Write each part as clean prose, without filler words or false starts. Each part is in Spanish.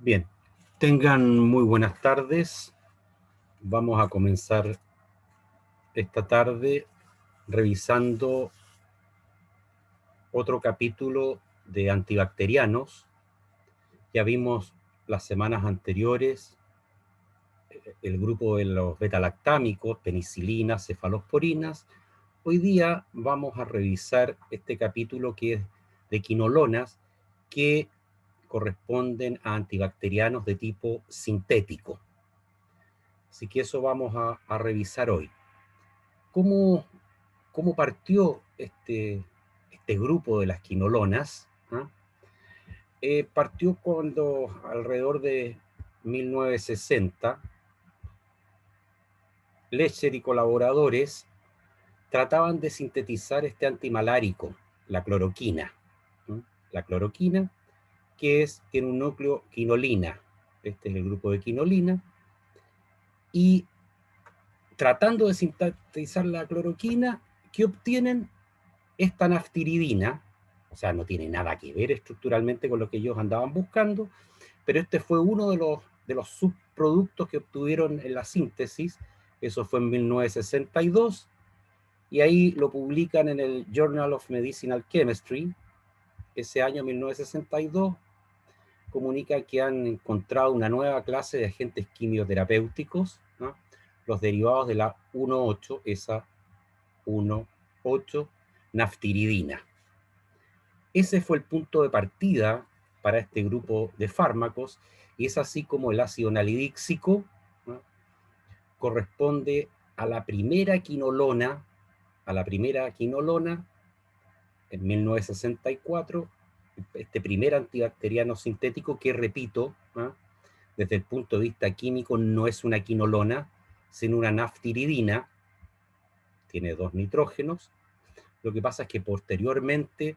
Bien, tengan muy buenas tardes. Vamos a comenzar esta tarde revisando otro capítulo de antibacterianos. Ya vimos las semanas anteriores el grupo de los betalactámicos, penicilinas, cefalosporinas. Hoy día vamos a revisar este capítulo que es de quinolonas, que corresponden a antibacterianos de tipo sintético. Así que eso vamos a revisar hoy. ¿Cómo, cómo partió este grupo de las quinolonas? ¿Ah? Partió cuando alrededor de 1960, Lecher y colaboradores trataban de sintetizar este antimalárico, la cloroquina. ¿Mm? La cloroquina, que tiene un núcleo quinolina. Este es el grupo de quinolina. Y tratando de sintetizar la cloroquina, ¿qué obtienen? Esta naftiridina, o sea, no tiene nada que ver estructuralmente con lo que ellos andaban buscando, pero este fue uno de los subproductos que obtuvieron en la síntesis. Eso fue en 1962, y ahí lo publican en el Journal of Medicinal Chemistry. Ese año 1962 comunica que han encontrado una nueva clase de agentes quimioterapéuticos, ¿no? Los derivados de la 1,8, esa 1,8 naftiridina. Ese fue el punto de partida para este grupo de fármacos, y es así como el ácido nalidíxico, ¿no?, corresponde a la primera quinolona, en 1964, este primer antibacteriano sintético que, repito, ¿no?, desde el punto de vista químico no es una quinolona, sino una naftiridina, tiene dos nitrógenos. Lo que pasa es que posteriormente,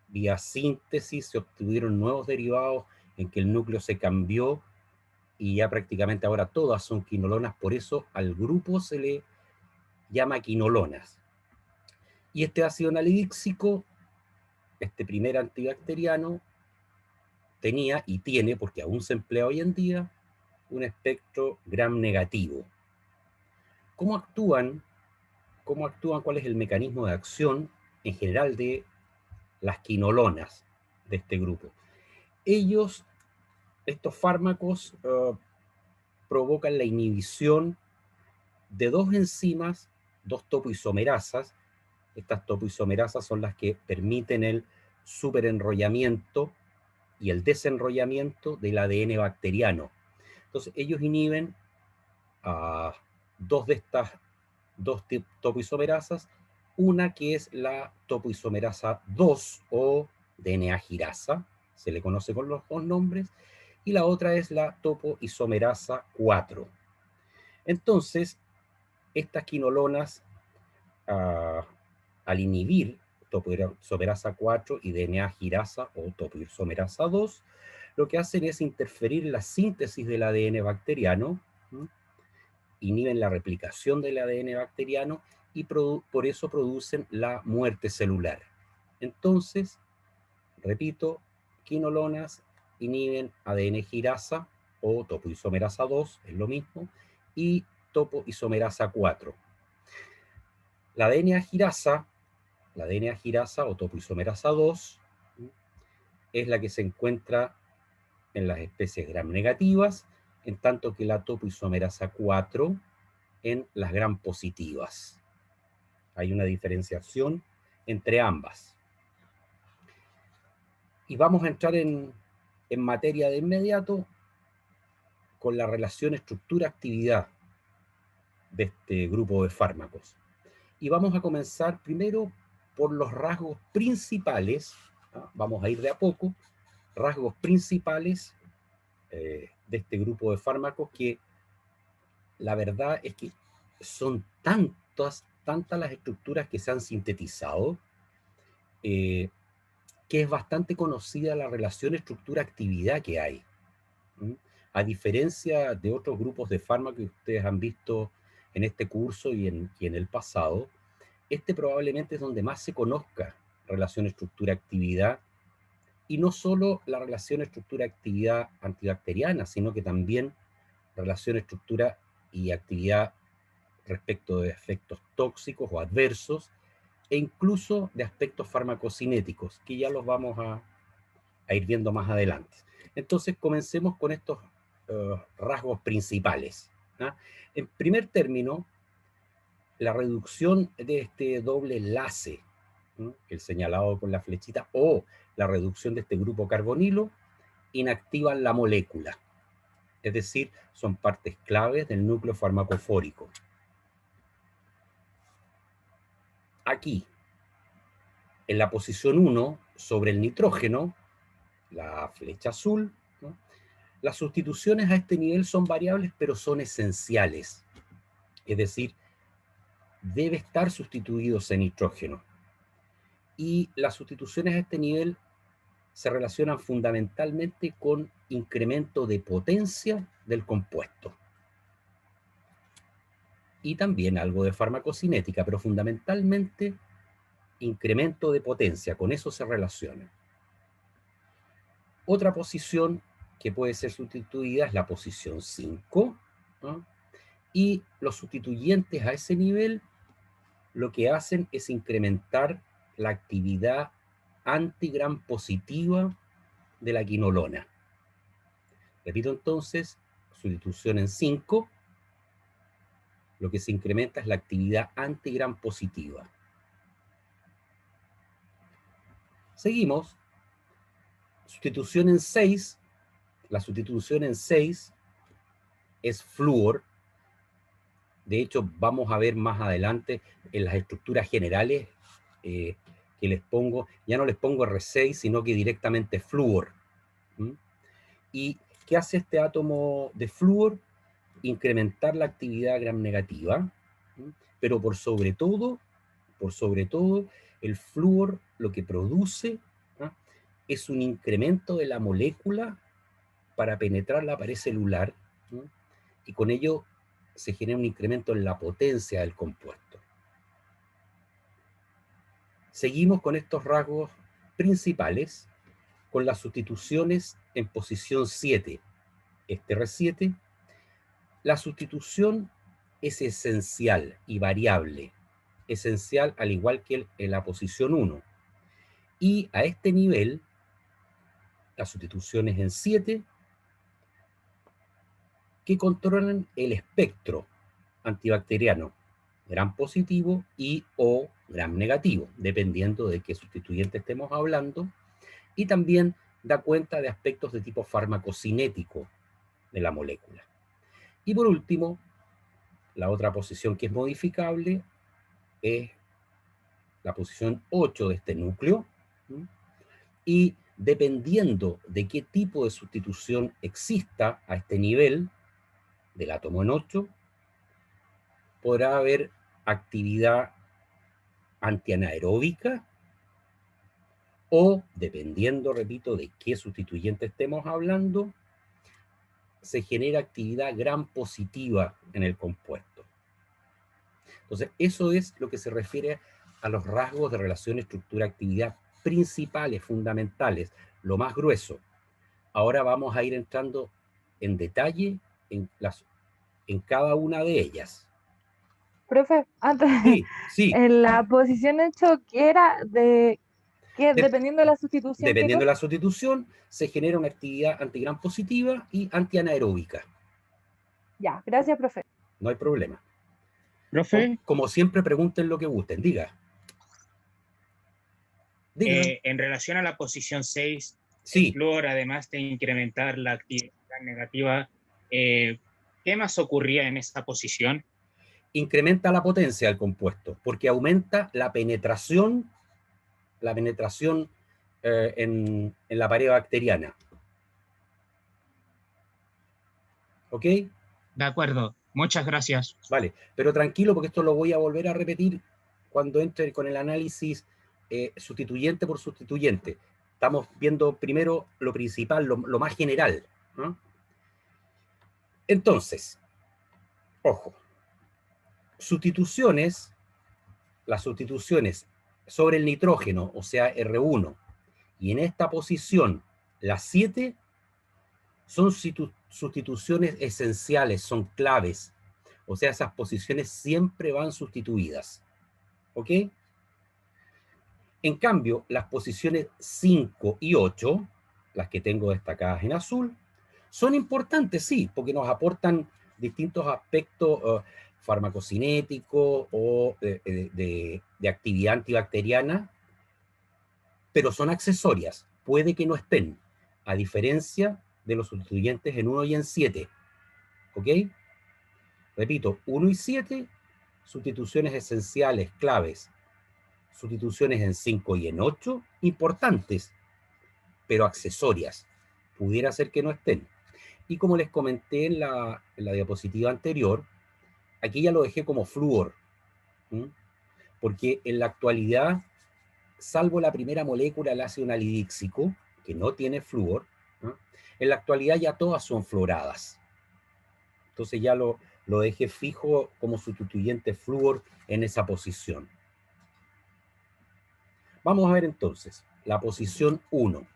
vía síntesis, se obtuvieron nuevos derivados en que el núcleo se cambió y ya prácticamente ahora todas son quinolonas. Por eso al grupo se le llama quinolonas. Y este ácido nalidíxico, este primer antibacteriano, tenía y tiene, porque aún se emplea hoy en día, un espectro gram negativo. ¿Cómo actúan? ¿Cuál es el mecanismo de acción en general de las quinolonas de este grupo? Estos fármacos provocan la inhibición de dos enzimas, dos topoisomerasas. Estas topoisomerasas son las que permiten el superenrollamiento y el desenrollamiento del ADN bacteriano. Entonces, ellos inhiben a dos de estas topoisomerasas, una que es la topoisomerasa 2 o DNA girasa, se le conoce con los dos nombres, y la otra es la topoisomerasa 4. Entonces, estas quinolonas, al inhibir topoisomerasa 4 y DNA girasa o topoisomerasa 2, lo que hacen es interferir en la síntesis del ADN bacteriano, ¿sí?, inhiben la replicación del ADN bacteriano y por eso producen la muerte celular. Entonces, repito, quinolonas inhiben ADN girasa o topoisomerasa 2, es lo mismo, y topoisomerasa 4. La DNA girasa o topoisomerasa 2 es la que se encuentra en las especies gram negativas, en tanto que la topoisomerasa 4 en las gram positivas. Hay una diferenciación entre ambas. Y vamos a entrar en materia de inmediato con la relación estructura-actividad de este grupo de fármacos. Y vamos a comenzar primero por los rasgos principales, ¿no? Vamos a ir de a poco, rasgos principales de este grupo de fármacos, que la verdad es que son tantas las estructuras que se han sintetizado, que es bastante conocida la relación estructura-actividad que hay. A diferencia de otros grupos de fármacos que ustedes han visto en este curso y en el pasado, este probablemente es donde más se conozca relación estructura-actividad, Y no solo la relación estructura-actividad antibacteriana, sino que también relación estructura y actividad respecto de efectos tóxicos o adversos, e incluso de aspectos farmacocinéticos, que ya los vamos a ir viendo más adelante. Entonces, comencemos con estos rasgos principales. ¿Ah? En primer término, la reducción de este doble enlace, ¿no?, el señalado con la flechita, o la reducción de este grupo carbonilo, inactivan la molécula. Es decir, son partes claves del núcleo farmacofórico. Aquí, en la posición 1, sobre el nitrógeno, la flecha azul, ¿no?, las sustituciones a este nivel son variables, pero son esenciales. Es decir, debe estar sustituido ese nitrógeno. Y las sustituciones a este nivel se relacionan fundamentalmente con incremento de potencia del compuesto. Y también algo de farmacocinética, pero fundamentalmente incremento de potencia, con eso se relaciona. Otra posición que puede ser sustituida es la posición 5, ¿no? Y los sustituyentes a ese nivel lo que hacen es incrementar la actividad antigram positiva de la quinolona. Repito entonces, sustitución en 5, lo que se incrementa es la actividad antigram positiva. Seguimos, sustitución en 6, la sustitución en 6 es flúor. De hecho, vamos a ver más adelante en las estructuras generales que les pongo, ya no les pongo R6, sino que directamente flúor. ¿Mm? ¿Y qué hace este átomo de flúor? Incrementar la actividad gram negativa, ¿Mm? Pero por sobre todo, el flúor lo que produce, ¿ah?, es un incremento de la molécula para penetrar la pared celular, ¿no?, y con ello se genera un incremento en la potencia del compuesto. Seguimos con estos rasgos principales, con las sustituciones en posición 7. Este R7, la sustitución es esencial y variable, esencial al igual que en la posición 1. Y a este nivel, las sustituciones en 7, que controlan el espectro antibacteriano, gram positivo y o gram negativo, dependiendo de qué sustituyente estemos hablando, y también da cuenta de aspectos de tipo farmacocinético de la molécula. Y por último, la otra posición que es modificable es la posición 8 de este núcleo, ¿sí?, y dependiendo de qué tipo de sustitución exista a este nivel del átomo en 8, podrá haber actividad antianaeróbica o, dependiendo, repito, de qué sustituyente estemos hablando, se genera actividad gram positiva en el compuesto. Entonces, eso es lo que se refiere a los rasgos de relación estructura-actividad principales, fundamentales, lo más grueso. Ahora vamos a ir entrando en detalle en cada una de ellas. Profe, antes, Sí, sí. en la posición 8, ¿qué era? Dependiendo de la sustitución, ¿qué Dependiendo de cosa? la sustitución, se genera una actividad antigram positiva y antianaeróbica. Ya, gracias, profe. No hay problema. Profe, Como siempre, pregunten lo que gusten. Diga. Diga. en relación a la posición 6, el Sí, flúor, además de incrementar la actividad negativa, ¿qué más ocurría en esta posición? incrementa la potencia del compuesto, porque aumenta la penetración en la pared bacteriana. ¿Ok? De acuerdo, muchas gracias. Vale, pero tranquilo porque esto lo voy a volver a repetir cuando entre con el análisis sustituyente por sustituyente. Estamos viendo primero lo principal, lo más general, ¿no? Entonces, ojo, las sustituciones sobre el nitrógeno, o sea, R1, Y en esta posición, las 7 son sustituciones esenciales, son claves. O sea, esas posiciones siempre van sustituidas. ¿Ok? En cambio, las posiciones 5 y 8, las que tengo destacadas en azul, son importantes, sí, porque nos aportan distintos aspectos farmacocinéticos o de actividad antibacteriana, pero son accesorias, puede que no estén, a diferencia de los sustituyentes en 1 y en 7. ¿Ok? Repito, 1 y 7, sustituciones esenciales, claves. Sustituciones en 5 y en 8, importantes, pero accesorias. Pudiera ser que no estén. Y como les comenté en la diapositiva anterior, aquí ya lo dejé como flúor, porque en la actualidad, salvo la primera molécula, el ácido anhidríxico, que no tiene flúor, en la actualidad ya todas son fluoradas. Entonces ya lo dejé fijo como sustituyente flúor en esa posición. Vamos a ver entonces la posición 1.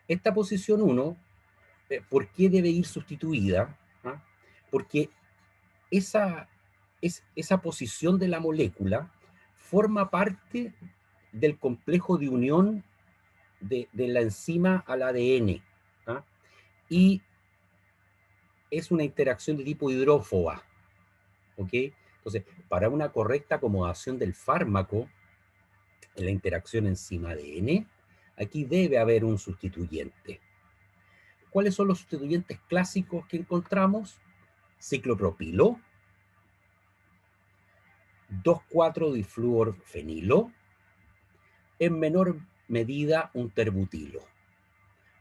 Esta posición 1, ¿por qué debe ir sustituida? Porque esa posición de la molécula forma parte del complejo de unión de la enzima al ADN. Y es una interacción de tipo hidrófoba. ¿Ok? Entonces, para una correcta acomodación del fármaco en la interacción enzima-ADN, aquí debe haber un sustituyente. ¿Cuáles son los sustituyentes clásicos que encontramos? Ciclopropilo, 2,4-difluorfenilo, en menor medida un terbutilo.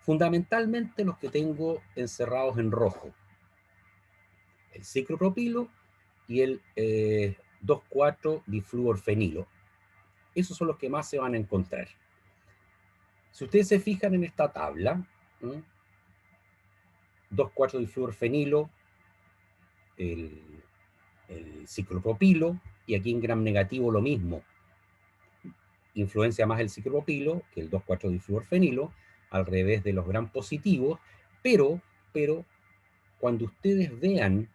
Fundamentalmente los que tengo encerrados en rojo. El ciclopropilo y el 2,4-difluorfenilo. Esos son los que más se van a encontrar. Si ustedes se fijan en esta tabla, 2,4-difluorfenilo, el ciclopropilo, y aquí en gram negativo lo mismo. Influencia más el ciclopropilo que el 2,4-difluorfenilo, al revés de los gram positivos, pero cuando ustedes vean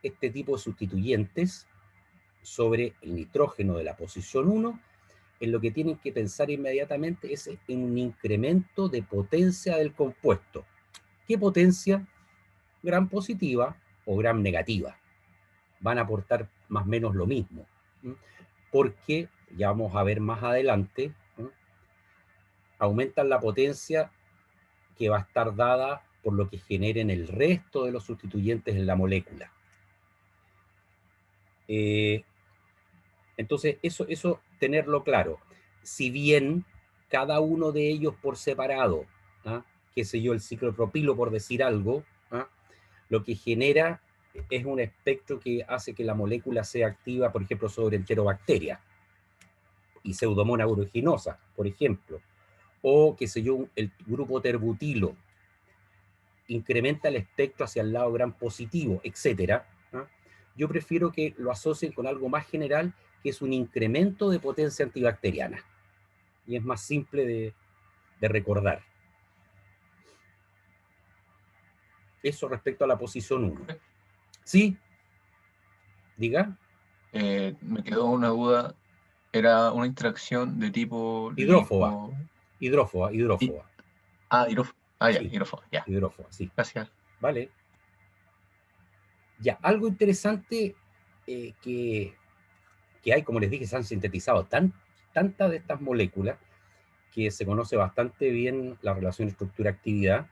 este tipo de sustituyentes sobre el nitrógeno de la posición 1, en lo que tienen que pensar inmediatamente es en un incremento de potencia del compuesto. ¿Qué potencia? Gram positiva o gram negativa. Van a aportar más o menos lo mismo. Porque, ya vamos a ver más adelante, aumentan la potencia que va a estar dada por lo que generen el resto de los sustituyentes en la molécula. Entonces, eso tenerlo claro. Si bien cada uno de ellos por separado, qué sé yo, el ciclopropilo por decir algo, lo que genera es un espectro que hace que la molécula sea activa, por ejemplo, sobre enterobacterias y Pseudomonas aeruginosa, por ejemplo, o qué sé yo, el grupo terbutilo incrementa el espectro hacia el lado gram positivo, etcétera. Yo prefiero que lo asocien con algo más general, que es un incremento de potencia antibacteriana. Y es más simple de recordar. Eso respecto a la posición 1. ¿Sí? Diga. Me quedó una duda. Era una interacción de tipo hidrófoba. Hidrófoba. hidrófoba. Ya, sí. hidrófoba, ya. Hidrófoba, sí. Gracias. Vale. Ya, algo interesante que hay, como les dije, se han sintetizado tantas de estas moléculas que se conoce bastante bien la relación estructura-actividad.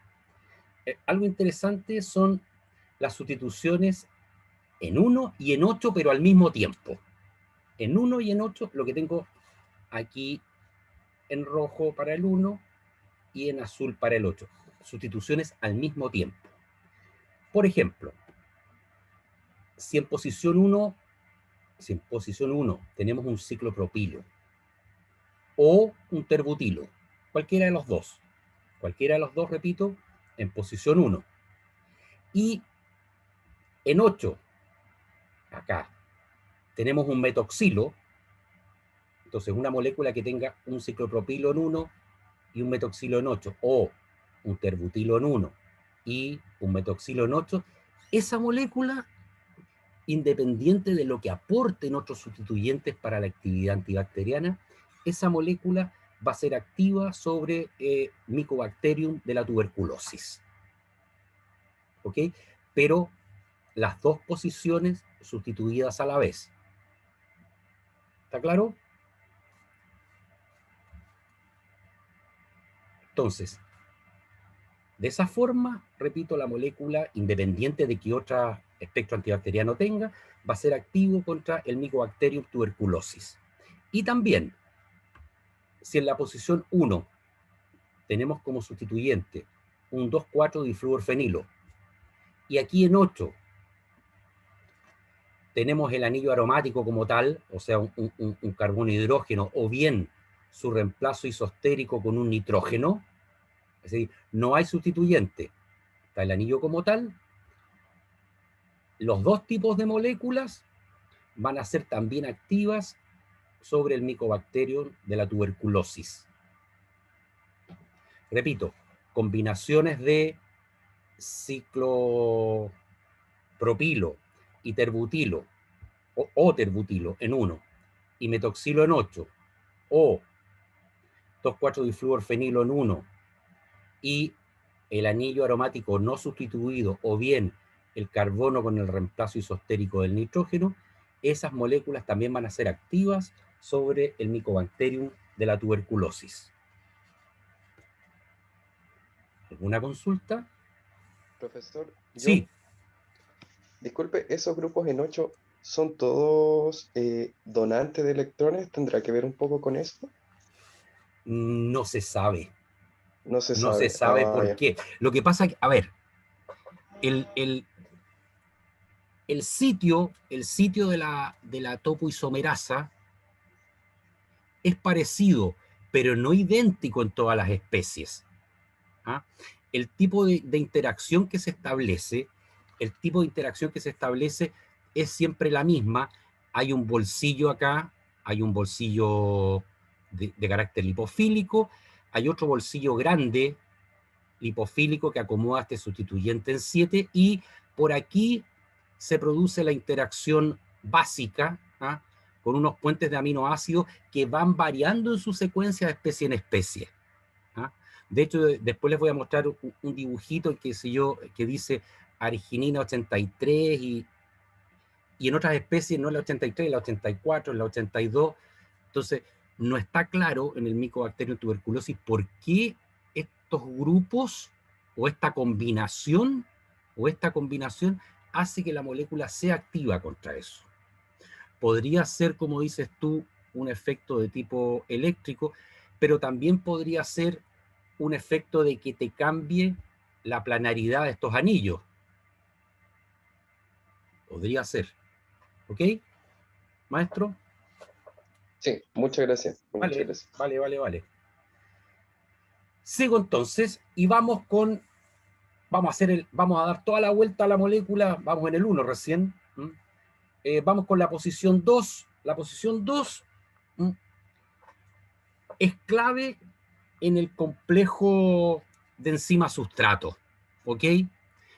Algo interesante son las sustituciones en 1 y en 8, pero al mismo tiempo. En 1 y en 8, lo que tengo aquí en rojo para el 1 y en azul para el 8. Sustituciones al mismo tiempo. Por ejemplo, si en posición 1 tenemos un ciclopropilo o un terbutilo, cualquiera de los dos, repito, en posición 1. Y en 8, acá, tenemos un metoxilo, entonces una molécula que tenga un ciclopropilo en 1 y un metoxilo en 8, o un terbutilo en 1 y un metoxilo en 8, esa molécula, independiente de lo que aporten otros sustituyentes para la actividad antibacteriana, esa molécula va a ser activa sobre Mycobacterium de la tuberculosis. ¿Ok? Pero las dos posiciones sustituidas a la vez. ¿Está claro? Entonces, de esa forma, repito, la molécula, independiente de que otro espectro antibacteriano tenga, va a ser activo contra el Mycobacterium tuberculosis. Y también, si en la posición 1 tenemos como sustituyente un 2,4-difluorfenilo, y aquí en 8 tenemos el anillo aromático como tal, o sea, un carbono hidrógeno, o bien su reemplazo isostérico con un nitrógeno, es decir, no hay sustituyente, está el anillo como tal, los dos tipos de moléculas van a ser también activas sobre el Mycobacterium de la tuberculosis. Repito, combinaciones de ciclopropilo y terbutilo, o terbutilo en 1, y metoxilo en 8, o 2,4-difluorfenilo en 1, y el anillo aromático no sustituido, o bien el carbono con el reemplazo isostérico del nitrógeno, esas moléculas también van a ser activas sobre el Mycobacterium de la tuberculosis. ¿Alguna consulta? Profesor, Sí. Disculpe, ¿esos grupos en 8 son todos donantes de electrones? ¿Tendrá que ver un poco con eso? No se sabe. No se No se sabe. sabe por qué. Lo que pasa es que, a ver, el sitio de la topoisomerasa es parecido, pero no idéntico en todas las especies. ¿Ah? El tipo de interacción que se establece, es siempre la misma. Hay un bolsillo acá, hay un bolsillo de carácter lipofílico, hay otro bolsillo grande lipofílico que acomoda este sustituyente en 7, y por aquí se produce la interacción básica, ¿ah?, con unos puentes de aminoácidos que van variando en su secuencia de especie en especie. ¿Ah? De hecho, después les voy a mostrar un dibujito que dice arginina 83 y en otras especies no es la 83, es la 84, es la 82. Entonces, no está claro en el Mycobacterium tuberculosis por qué estos grupos o esta combinación hace que la molécula sea activa contra eso. Podría ser, como dices tú, un efecto de tipo eléctrico, pero también podría ser un efecto de que te cambie la planaridad de estos anillos. Podría ser. ¿Ok? ¿Maestro? Sí, muchas gracias. Muchas gracias. Vale. Sigo entonces y vamos a dar toda la vuelta a la molécula, vamos en el 1 recién. Vamos con la posición 2. La posición 2 es clave en el complejo de enzima sustrato. ¿Ok?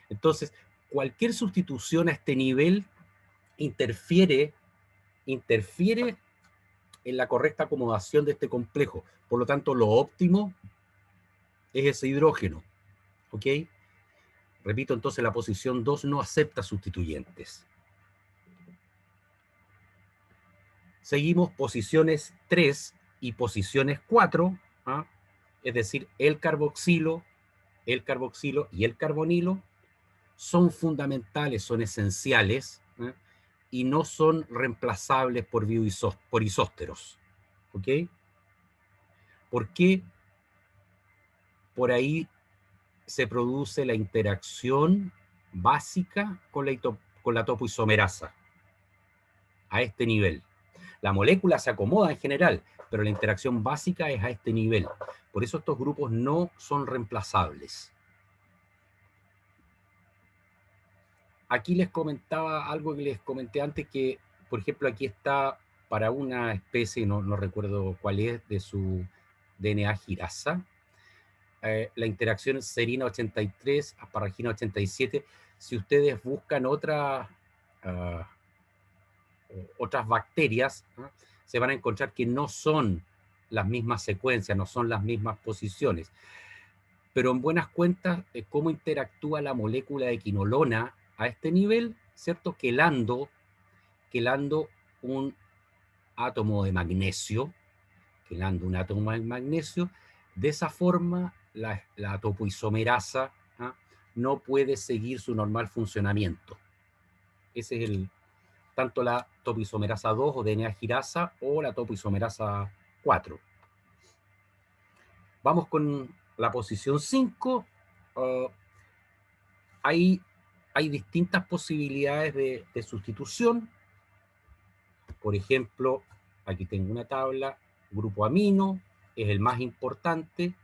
Entonces, cualquier sustitución a este nivel interfiere en la correcta acomodación de este complejo. Por lo tanto, lo óptimo es ese hidrógeno. ¿Ok? Repito, entonces la posición 2 no acepta sustituyentes. Seguimos posiciones 3 y posiciones 4, ¿ah?, es decir, el carboxilo y el carbonilo son fundamentales, son esenciales, ¿eh?, y no son reemplazables por isósteros. ¿Ok? Porque por ahí se produce la interacción básica con la topoisomerasa a este nivel. La molécula se acomoda en general, pero la interacción básica es a este nivel. Por eso estos grupos no son reemplazables. Aquí les comentaba algo que les comenté antes, que, por ejemplo, aquí está para una especie, no recuerdo cuál es, de su DNA girasa, la interacción serina 83, asparagina 87. Si ustedes buscan otras bacterias, ¿no?, se van a encontrar que no son las mismas secuencias, no son las mismas posiciones. Pero en buenas cuentas, cómo interactúa la molécula de quinolona a este nivel, ¿cierto? Quelando un átomo de magnesio, de esa forma la topoisomerasa, ¿ah?, no puede seguir su normal funcionamiento. Ese es tanto la topoisomerasa 2 o DNA girasa o la topoisomerasa 4. Vamos con la posición 5. Hay distintas posibilidades de sustitución. Por ejemplo, aquí tengo una tabla, grupo amino es el más importante,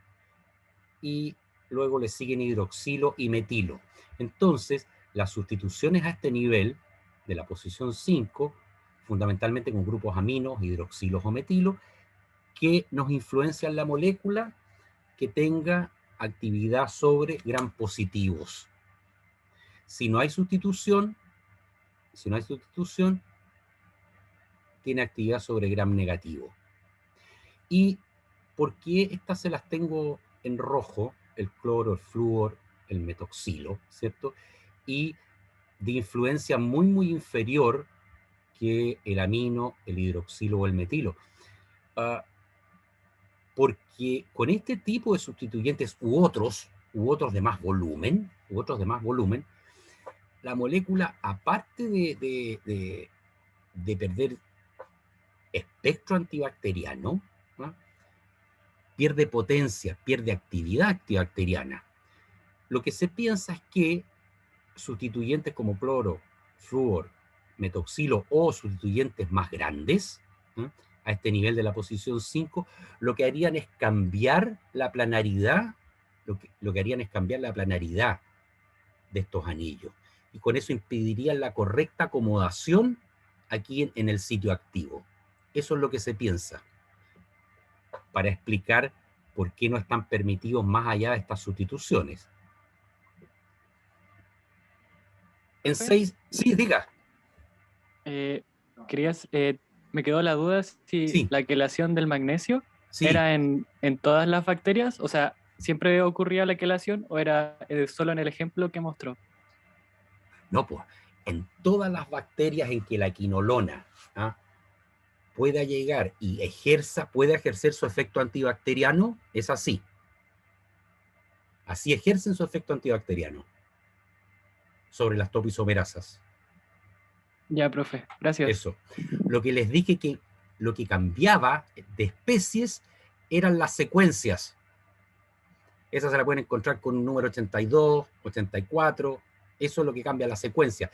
y luego le siguen hidroxilo y metilo. Entonces, las sustituciones a este nivel, de la posición 5, fundamentalmente con grupos aminos, hidroxilos o metilos, que nos influencian la molécula que tenga actividad sobre gram positivos. Si no hay sustitución, tiene actividad sobre gram negativo. ¿Y por qué estas se las tengo en rojo? El cloro, el flúor, el metoxilo, ¿cierto? Y de influencia muy, muy inferior que el amino, el hidroxilo o el metilo. Porque con este tipo de sustituyentes u otros de más volumen, la molécula, aparte de perder espectro antibacteriano, ¿no?, pierde potencia, pierde actividad antibacteriana. Lo que se piensa es que sustituyentes como cloro, flúor, metoxilo o sustituyentes más grandes, ¿no?, a este nivel de la posición 5, lo que harían es cambiar la planaridad, lo que harían es cambiar la planaridad de estos anillos. Y con eso impedirían la correcta acomodación aquí en el sitio activo. Eso es lo que se piensa, para explicar por qué no están permitidos más allá de estas sustituciones. En 6, sí, diga. Me quedó la duda si Sí. la quelación del magnesio Sí. era en todas las bacterias, o sea, ¿siempre ocurría la quelación o era solo en el ejemplo que mostró? No, pues, en todas las bacterias en que la quinolona, ¿ah?, pueda llegar y pueda ejercer su efecto antibacteriano, es así. Así ejercen su efecto antibacteriano sobre las topoisomerasas. Ya, profe, gracias. Eso. Lo que les dije, que lo que cambiaba de especies eran las secuencias. Esas se la pueden encontrar con un número 82, 84. Eso es lo que cambia la secuencia.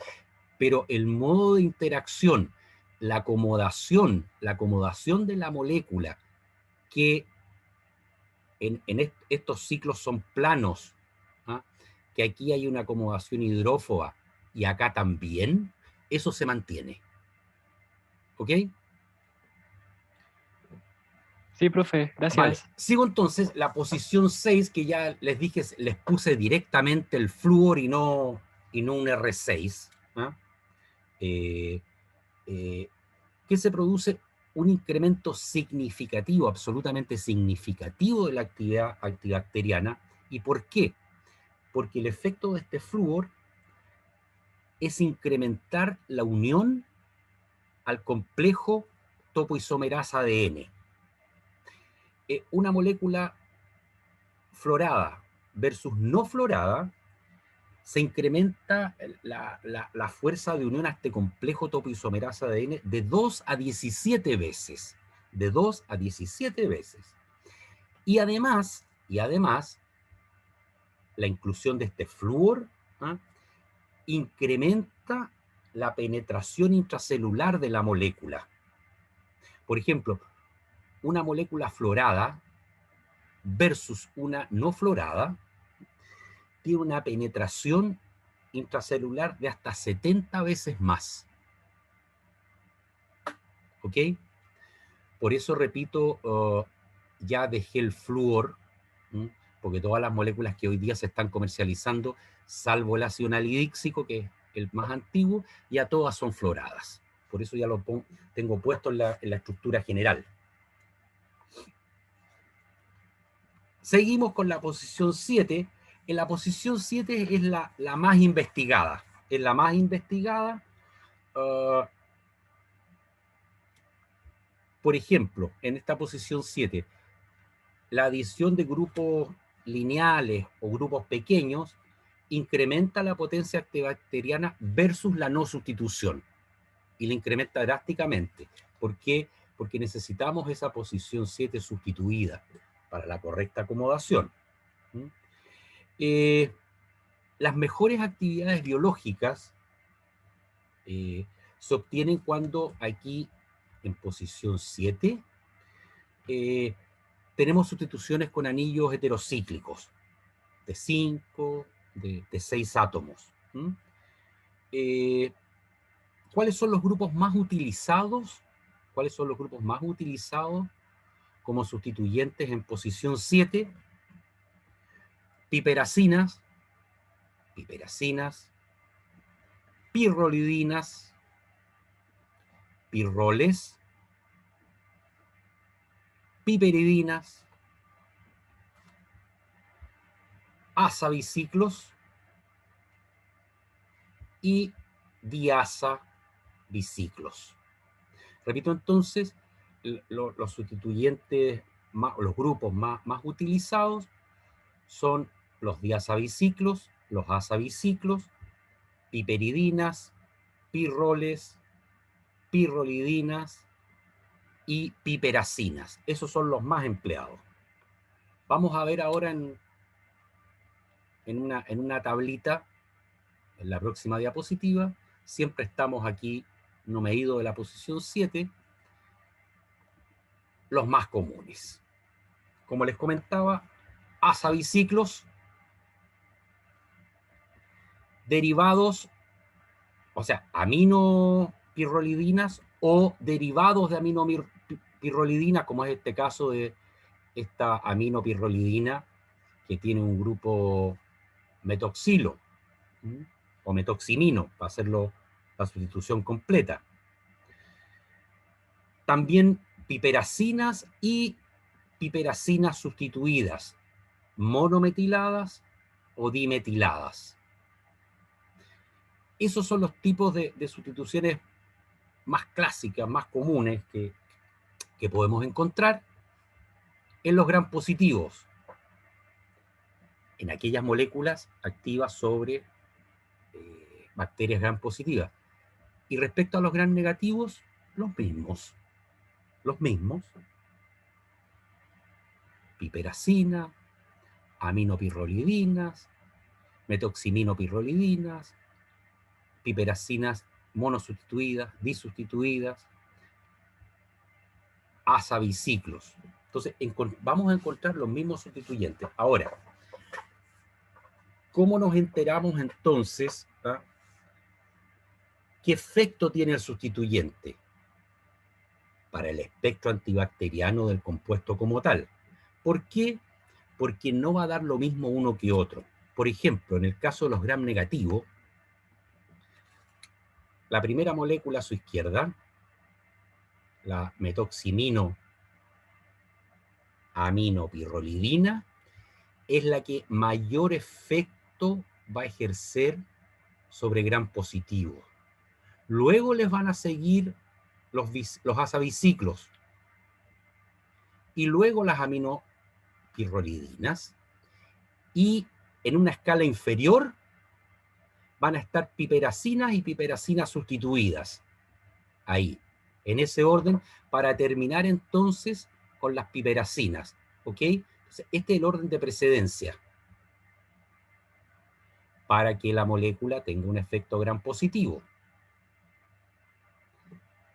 Pero el modo de interacción, la acomodación de la molécula, que en estos ciclos son planos, ¿ah?, que aquí hay una acomodación hidrófoba y acá también, eso se mantiene. ¿Ok? Sí, profe, gracias. Vale. Sigo entonces la posición 6, que ya les dije, les puse directamente el flúor y no un R6. ¿Ah? Que se produce un incremento significativo, absolutamente significativo, de la actividad antibacteriana. ¿Y por qué? Porque el efecto de este flúor es incrementar la unión al complejo topoisomerasa ADN. Una molécula florada versus no florada, se incrementa la fuerza de unión a este complejo topoisomerasa ADN de 2 a 17 veces. De 2 a 17 veces. Y además, la inclusión de este flúor, ¿ah?, incrementa la penetración intracelular de la molécula. Por ejemplo, una molécula florada versus una no florada tiene una penetración intracelular de hasta 70 veces más. ¿Ok? Por eso, repito, ya dejé el flúor porque todas las moléculas que hoy día se están comercializando, salvo el ácido nalidíxico, que es el más antiguo, ya todas son fluoradas. Por eso ya lo tengo puesto en la estructura general. Seguimos con la posición 7. En la posición 7 es la más investigada. Es la más investigada. Por ejemplo, en esta posición 7, la adición de grupos lineales o grupos pequeños incrementa la potencia antibacteriana versus la no sustitución. Y la incrementa drásticamente. ¿Por qué? Porque necesitamos esa posición 7 sustituida para la correcta acomodación. Las mejores actividades biológicas se obtienen cuando aquí, en posición 7, tenemos sustituciones con anillos heterocíclicos, de 5, de 6 átomos. ¿Cuáles son los grupos más utilizados? ¿Cuáles son los grupos más utilizados como sustituyentes en posición 7? Piperacinas, pirrolidinas, pirroles, piperidinas, azabiciclos y diazabiciclos. Repito entonces, los sustituyentes, los grupos más utilizados son los diazabiciclos, los azabiciclos, piperidinas, pirroles, pirrolidinas y piperacinas. Esos son los más empleados. Vamos a ver ahora en una tablita, en la próxima diapositiva. Siempre estamos aquí, no me he ido de la posición 7, los más comunes. Como les comentaba, azabiciclos, derivados, o sea, aminopirrolidinas o derivados de aminopirrolidina, como es este caso de esta aminopirrolidina que tiene un grupo metoxilo o metoximino, para hacerlo la sustitución completa. También piperacinas y piperacinas sustituidas, monometiladas o dimetiladas. Esos son los tipos de sustituciones más clásicas, más comunes que podemos encontrar en los gram positivos, en aquellas moléculas activas sobre bacterias gram positivas. Y respecto a los gram negativos, los mismos. Piperacina, aminopirrolidinas, metoximinopirrolidinas, piperacinas monosustituidas, disustituidas, azabiciclos. Entonces, vamos a encontrar los mismos sustituyentes. Ahora, ¿cómo nos enteramos entonces qué efecto tiene el sustituyente para el espectro antibacteriano del compuesto como tal? ¿Por qué? Porque no va a dar lo mismo uno que otro. Por ejemplo, en el caso de los gram negativos, la primera molécula a su izquierda, la metoximinoaminopirrolidina, es la que mayor efecto va a ejercer sobre gram positivo. Luego les van a seguir los azabiciclos y luego las aminopirrolidinas, y en una escala inferior van a estar piperacinas y piperacinas sustituidas. Ahí, en ese orden, para terminar entonces con las piperacinas. ¿Ok? Entonces, este es el orden de precedencia para que la molécula tenga un efecto gram positivo.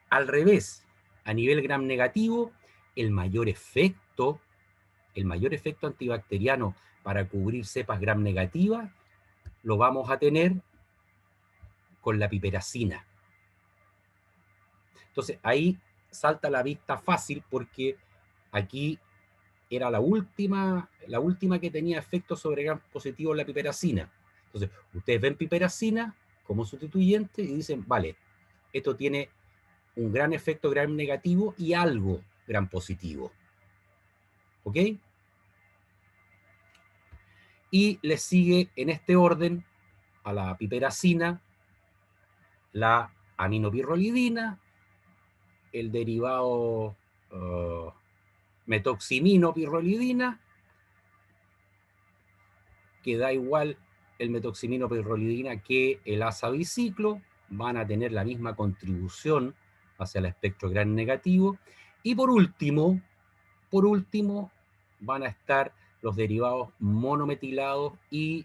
Al revés, a nivel gram negativo, el mayor efecto antibacteriano para cubrir cepas gram negativas lo vamos a tener con la piperacina. Entonces, ahí salta a la vista fácil porque aquí era la última que tenía efecto sobre gram positivo en la piperacina. Entonces, ustedes ven piperacina como sustituyente y dicen, vale, esto tiene un gran efecto gram negativo y algo gram positivo. ¿Ok? Y le sigue en este orden a la piperacina la aminopirrolidina, el derivado metoximinopirrolidina, que da igual el metoximinopirrolidina que el asa biciclo, van a tener la misma contribución hacia el espectro gram negativo. Y por último, van a estar los derivados monometilados y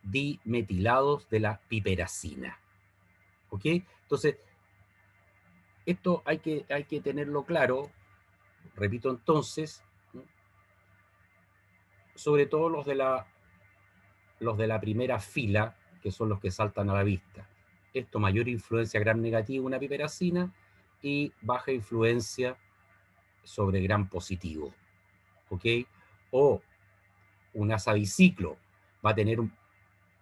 dimetilados de la piperacina. ¿Ok? Entonces, esto hay que tenerlo claro, repito entonces, ¿no? Sobre todo los de la primera fila, que son los que saltan a la vista. Esto, mayor influencia gram negativo, una piperacina, y baja influencia sobre gram positivo. ¿Ok? O un asa biciclo va a tener un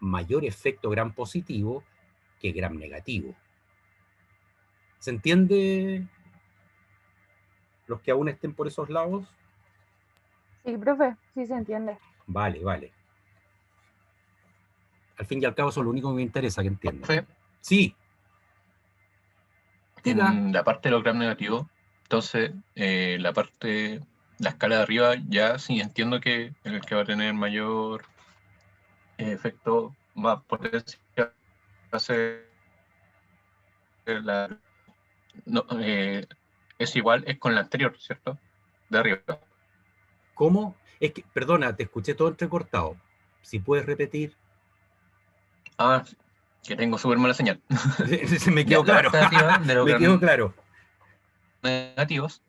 mayor efecto gram positivo que gram negativo. ¿Se entiende? Los que aún estén por esos lados. Sí, profe, sí se entiende. Vale, vale. Al fin y al cabo, eso es lo único que me interesa que entiendan. Profe, Sí. Diga. en la parte de los gram negativos, entonces la escala de arriba ya sí entiendo que el que va a tener mayor efecto más potencia va a ser la... No, es igual, es con la anterior, ¿cierto? De arriba. ¿Cómo? Es que, perdona, te escuché todo entrecortado. Si puedes repetir. Ah, que tengo súper mala señal. Se me quedó Ya, la claro. parte de arriba de los Me quedó claro. negativos.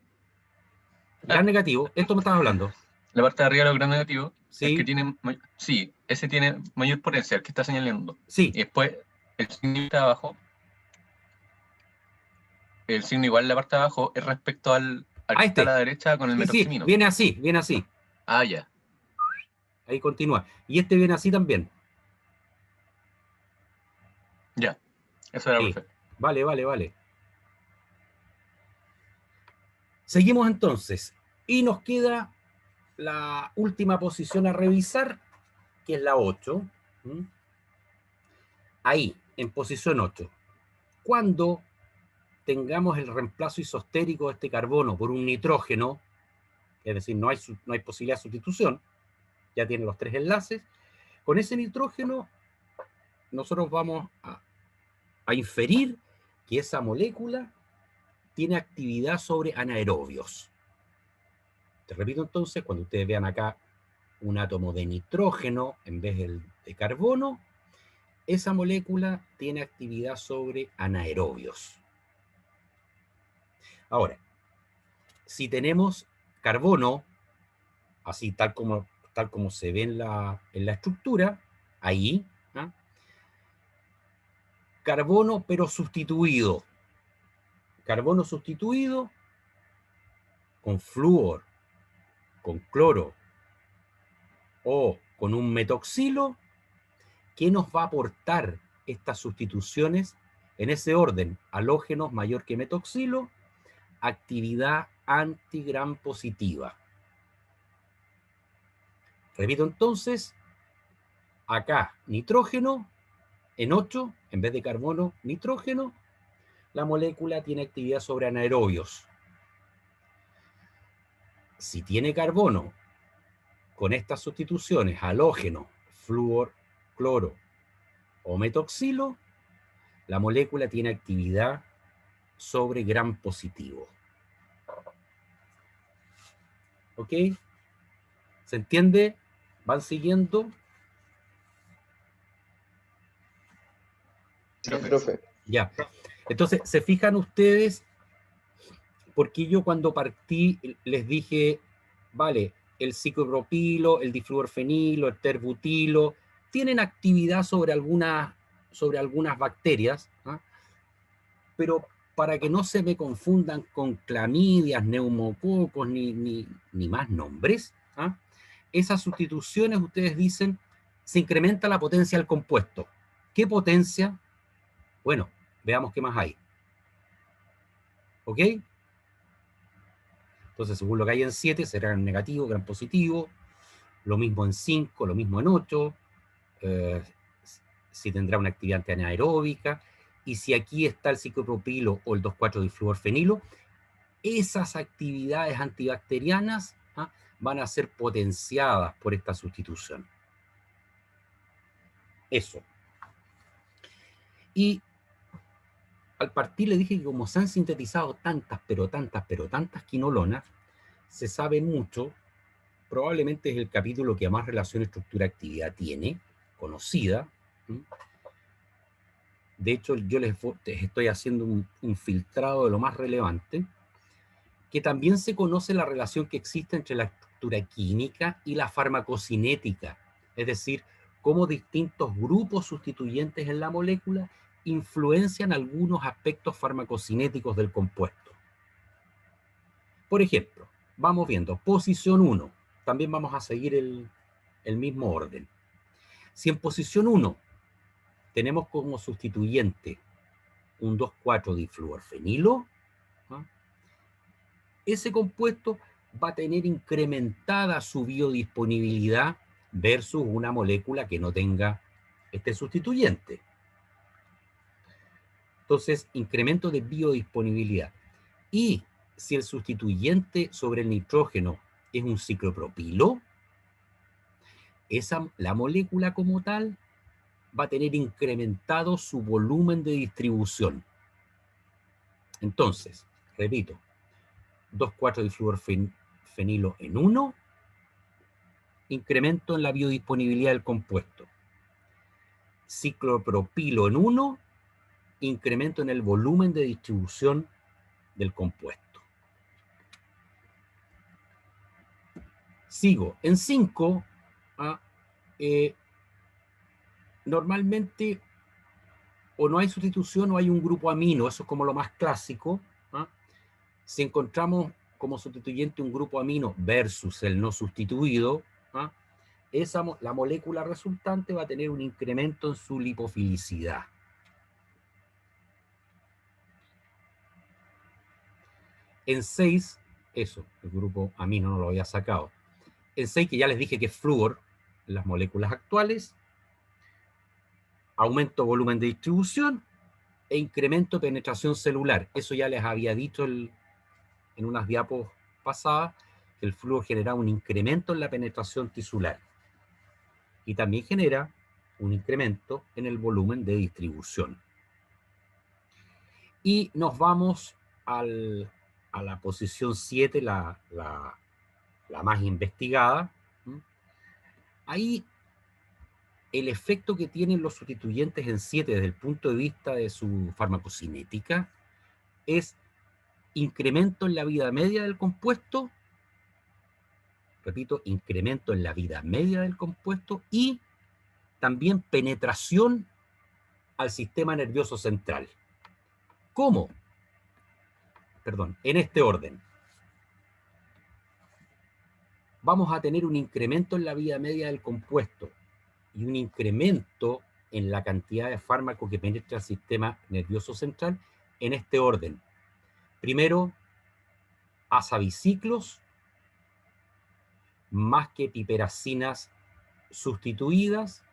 Gran negativo, esto me estás hablando. La parte de arriba de los gram negativos, Sí. el que tiene, sí, ese tiene mayor potencia, el que está señalando. Sí. Y después, el signo que está abajo, el signo igual en la parte de abajo es respecto al que está a la derecha con el Sí, sí, metoximino. viene así, viene así. Ah, ya. Ahí continúa. Y este viene así también. Ya. Eso era Sí. perfecto. Vale, vale, vale. Seguimos entonces. Y nos queda la última posición a revisar, que es la 8. Ahí, en posición 8. Cuando tengamos el reemplazo isostérico de este carbono por un nitrógeno, es decir, no hay posibilidad de sustitución, ya tiene los 3 enlaces, con ese nitrógeno nosotros vamos a inferir que esa molécula tiene actividad sobre anaerobios. Te repito entonces, cuando ustedes vean acá un átomo de nitrógeno en vez de carbono, esa molécula tiene actividad sobre anaerobios. Ahora, si tenemos carbono, así tal como se ve en la estructura, ahí, ¿ah? Carbono pero sustituido. Carbono sustituido con flúor, con cloro o con un metoxilo, ¿qué nos va a aportar estas sustituciones en ese orden? Halógenos mayor que metoxilo, actividad antigram positiva. Repito entonces, acá nitrógeno, en 8, en vez de carbono, nitrógeno, la molécula tiene actividad sobre anaerobios. Si tiene carbono, con estas sustituciones, halógeno, flúor, cloro o metoxilo, la molécula tiene actividad sobre gram positivo. ¿Ok? ¿Se entiende? ¿Van siguiendo? Sí, profe. Ya. Entonces, ¿se fijan ustedes? Porque yo cuando partí les dije, vale, el ciclopropilo, el difluorfenilo, el terbutilo, tienen actividad sobre algunas bacterias, ¿ah? Pero para que no se me confundan con clamidias, neumococos, ni más nombres, ¿ah? Esas sustituciones, ustedes dicen, se incrementa la potencia del compuesto. ¿Qué potencia? Bueno, veamos qué más hay. ¿Ok? Entonces, según lo que hay en 7, será gran negativo, gran positivo. Lo mismo en 5, lo mismo en 8. Si tendrá una actividad anaeróbica. Y si aquí está el ciclopropilo o el 2,4-difluorfenilo, esas actividades antibacterianas, ¿ah?, van a ser potenciadas por esta sustitución. Eso. Y al partir le dije que como se han sintetizado tantas quinolonas, se sabe mucho, probablemente es el capítulo que más relación estructura-actividad tiene, conocida. De hecho, yo les estoy haciendo un filtrado de lo más relevante, que también se conoce la relación que existe entre la estructura química y la farmacocinética, es decir, cómo distintos grupos sustituyentes en la molécula influencian algunos aspectos farmacocinéticos del compuesto. Por ejemplo, vamos viendo posición 1, también vamos a seguir el mismo orden. Si en posición 1 tenemos como sustituyente un 2,4-difluorfenilo, ¿ah?, ese compuesto va a tener incrementada su biodisponibilidad versus una molécula que no tenga este sustituyente. Entonces, incremento de biodisponibilidad. Y si el sustituyente sobre el nitrógeno es un ciclopropilo, la molécula como tal va a tener incrementado su volumen de distribución. Entonces, repito, 2,4-difluorfenilo en 1, incremento en la biodisponibilidad del compuesto. Ciclopropilo en 1, incremento en el volumen de distribución del compuesto. Sigo. En 5, normalmente o no hay sustitución o hay un grupo amino, eso es como lo más clásico. Si encontramos como sustituyente un grupo amino versus el no sustituido, la molécula resultante va a tener un incremento en su lipofilicidad. En 6, eso, el grupo amino no lo había sacado. En 6, que ya les dije que es flúor en las moléculas actuales, aumento volumen de distribución e incremento de penetración celular. Eso ya les había dicho en unas diapos pasadas, que el flúor genera un incremento en la penetración tisular. Y también genera un incremento en el volumen de distribución. Y nos vamos a la posición 7, la más investigada. Ahí el efecto que tienen los sustituyentes en 7 desde el punto de vista de su farmacocinética es incremento en la vida media del compuesto, repito, incremento en la vida media del compuesto y también penetración al sistema nervioso central. ¿Cómo? Perdón, en este orden. Vamos a tener un incremento en la vida media del compuesto y un incremento en la cantidad de fármaco que penetra el sistema nervioso central en este orden. Primero, azabiciclos, más que piperacinas sustituidas,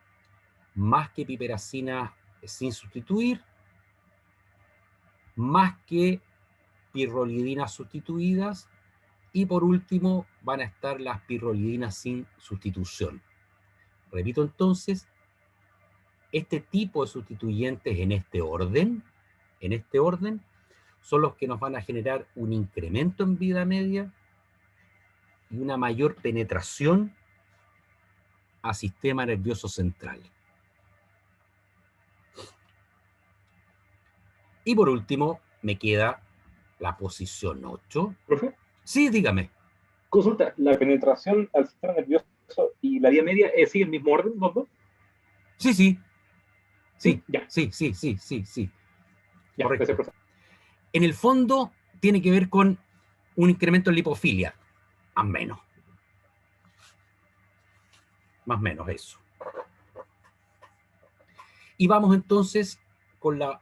más que piperacinas sin sustituir, más que pirrolidinas sustituidas, y por último van a estar las pirrolidinas sin sustitución. Repito entonces, este tipo de sustituyentes en este orden, son los que nos van a generar un incremento en vida media y una mayor penetración al sistema nervioso central. Y por último, me queda la posición 8. ¿Profe? Sí, dígame. Consulta, ¿la penetración al sistema nervioso y la vía media sigue el mismo orden, los dos? Sí. Sí, ya. Sí. Ya, Correcto. profe. En el fondo, tiene que ver con un incremento en lipofilia, más o menos. Más o menos eso. Y vamos entonces con la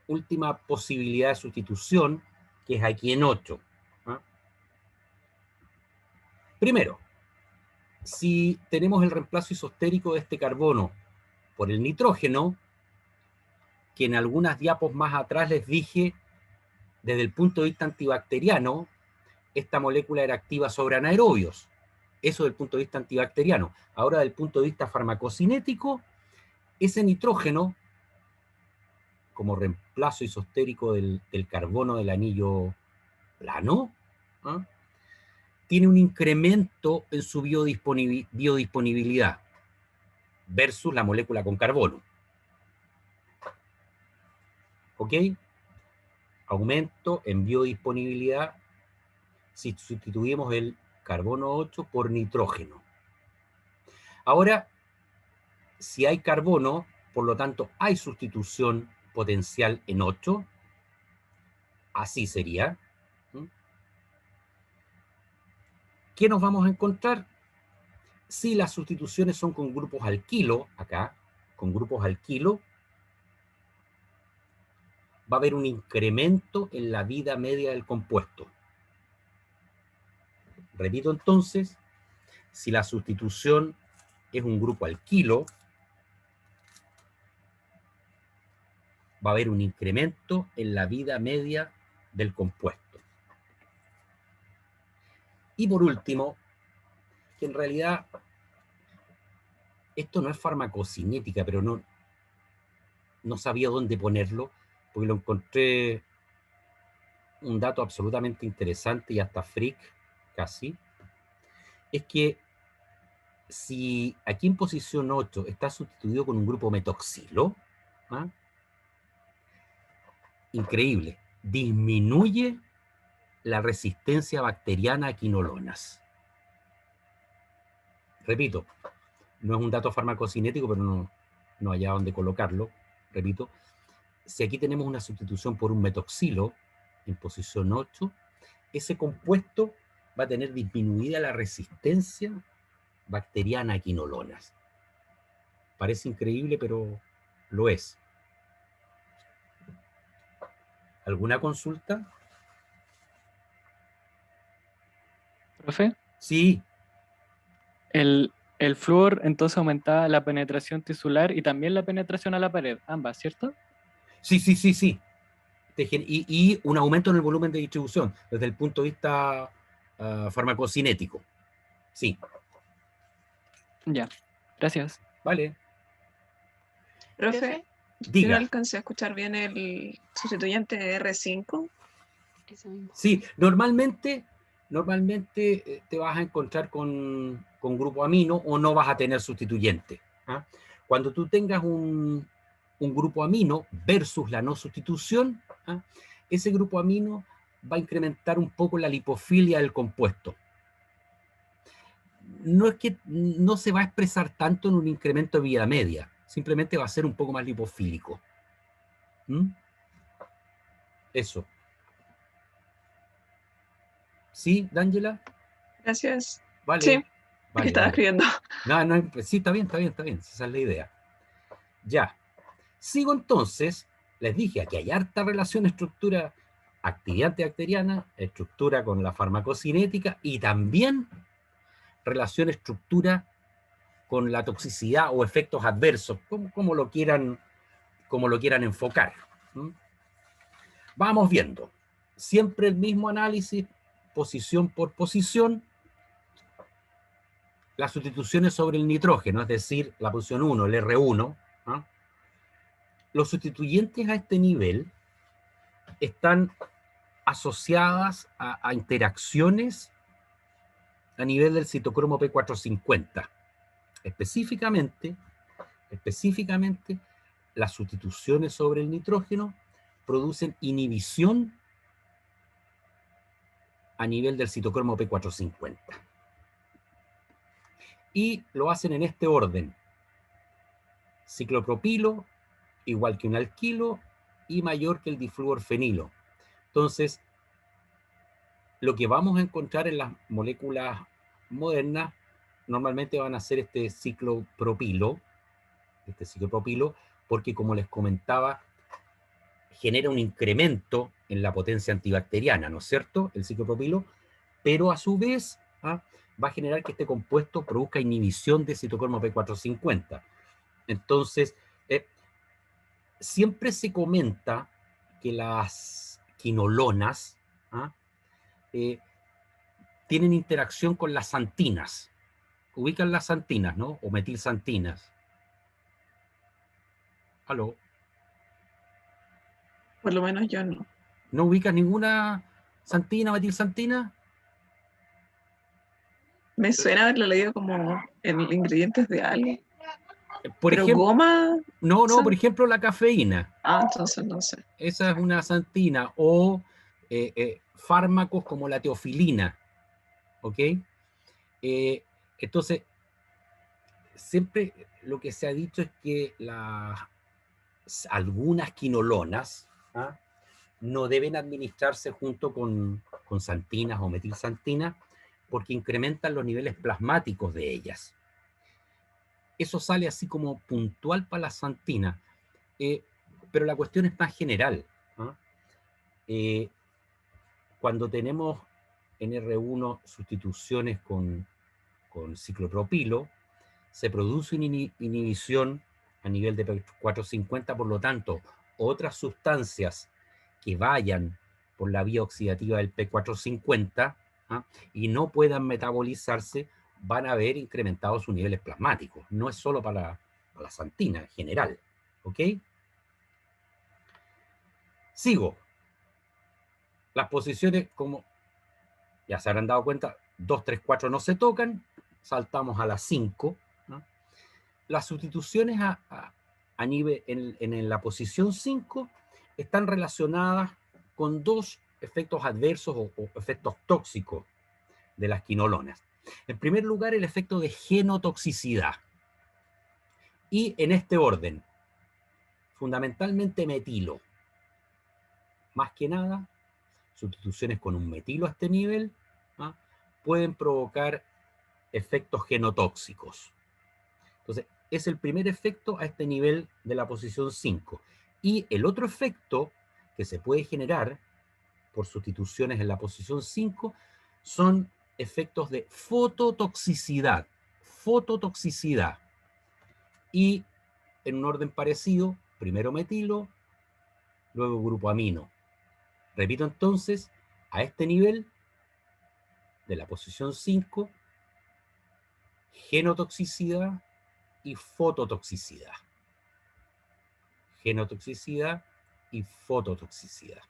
última posibilidad de sustitución, que es aquí en 8. ¿Ah? Primero, si tenemos el reemplazo isostérico de este carbono por el nitrógeno, que en algunas diapos más atrás les dije, desde el punto de vista antibacteriano, esta molécula era activa sobre anaerobios. Eso desde el punto de vista antibacteriano. Ahora, desde el punto de vista farmacocinético, ese nitrógeno, como reemplazo isostérico del carbono del anillo plano, ¿ah? Tiene un incremento en su biodisponibilidad versus la molécula con carbono. ¿Ok? Aumento en biodisponibilidad si sustituimos el carbono 8 por nitrógeno. Ahora, si hay carbono, por lo tanto, hay sustitución potencial en 8. Así sería. ¿Qué nos vamos a encontrar? Si las sustituciones son con grupos alquilo, acá, con grupos alquilo, va a haber un incremento en la vida media del compuesto. Repito entonces, si la sustitución es un grupo alquilo, va a haber un incremento en la vida media del compuesto. Y por último, que en realidad esto no es farmacocinética, pero no sabía dónde ponerlo, porque lo encontré un dato absolutamente interesante y hasta freak, casi, es que si aquí en posición 8 está sustituido con un grupo metoxilo, ¿ah? Increíble, disminuye la resistencia bacteriana a quinolonas. Repito, no es un dato farmacocinético, pero no haya dónde colocarlo. Repito, si aquí tenemos una sustitución por un metoxilo en posición 8, ese compuesto va a tener disminuida la resistencia bacteriana a quinolonas. Parece increíble, pero lo es. ¿Alguna consulta? ¿Profe? Sí. El flúor entonces aumentaba la penetración tisular y también la penetración a la pared, ambas, ¿cierto? Sí. Y un aumento en el volumen de distribución desde el punto de vista farmacocinético. Sí. Ya, gracias. Vale. Profe, yo no Diga. alcancé a escuchar bien el sustituyente de R5. Eso mismo. Sí, normalmente te vas a encontrar con grupo amino o no vas a tener sustituyente. ¿Ah? Cuando tú tengas un grupo amino versus la no sustitución, ¿ah? Ese grupo amino va a incrementar un poco la lipofilia del compuesto. No es que no se va a expresar tanto en un incremento de vida media, simplemente va a ser un poco más lipofílico. ¿Mm? Eso. ¿Sí, D'Angela? Gracias. Vale. Sí, Vale, estaba escribiendo. No, sí, está bien. Esa es la idea. Ya. Sigo entonces. Les dije, aquí hay harta relación estructura actividad antibacteriana, estructura con la farmacocinética y también relación estructura con la toxicidad o efectos adversos, como lo quieran enfocar. ¿Mm? Vamos viendo. Siempre el mismo análisis, posición por posición. Las sustituciones sobre el nitrógeno, es decir, la posición 1, el R1, ¿ah? Los sustituyentes a este nivel están asociadas a interacciones a nivel del citocromo P450. Específicamente, las sustituciones sobre el nitrógeno producen inhibición a nivel del citocromo P450. Y lo hacen en este orden. Ciclopropilo, igual que un alquilo, y mayor que el difluorfenilo. Entonces, lo que vamos a encontrar en las moléculas modernas normalmente van a ser este ciclopropilo, porque como les comentaba, genera un incremento en la potencia antibacteriana, ¿no es cierto? El ciclopropilo, pero a su vez va a generar que este compuesto produzca inhibición de citocromo P450. Entonces, siempre se comenta que las quinolonas tienen interacción con las santinas. Ubican las santinas, ¿no? O metilsantinas. ¿Aló? Por lo menos yo no. ¿No ubicas ninguna santina, metilsantina? Me suena haberlo leído como en ingredientes de algo. Por Pero ejemplo, goma. no, ¿San? por ejemplo, la cafeína. Entonces no sé. Esa es una santina. O fármacos como la teofilina. ¿Ok? Entonces, siempre lo que se ha dicho es que algunas quinolonas no deben administrarse junto con santinas o metilsantinas porque incrementan los niveles plasmáticos de ellas. Eso sale así como puntual para la santina, pero la cuestión es más general. Cuando tenemos en R1 sustituciones con ciclopropilo, se produce una inhibición a nivel de P450, por lo tanto, otras sustancias que vayan por la vía oxidativa del P450 y no puedan metabolizarse, van a ver incrementados sus niveles plasmáticos. No es solo para la santina en general. ¿Ok? Sigo. Las posiciones, como ya se habrán dado cuenta, 2, 3, 4 no se tocan, saltamos a las 5. Las sustituciones a nivel, en la posición 5 están relacionadas con dos efectos adversos o efectos tóxicos de las quinolonas. En primer lugar, el efecto de genotoxicidad. Y en este orden, fundamentalmente metilo. Más que nada, sustituciones con un metilo a este nivel pueden provocar efectos genotóxicos. Entonces, es el primer efecto a este nivel de la posición 5. Y el otro efecto que se puede generar por sustituciones en la posición 5 son efectos de fototoxicidad. Fototoxicidad. Y en un orden parecido, primero metilo, luego grupo amino. Repito entonces, a este nivel de la posición 5, genotoxicidad y fototoxicidad. Genotoxicidad y fototoxicidad.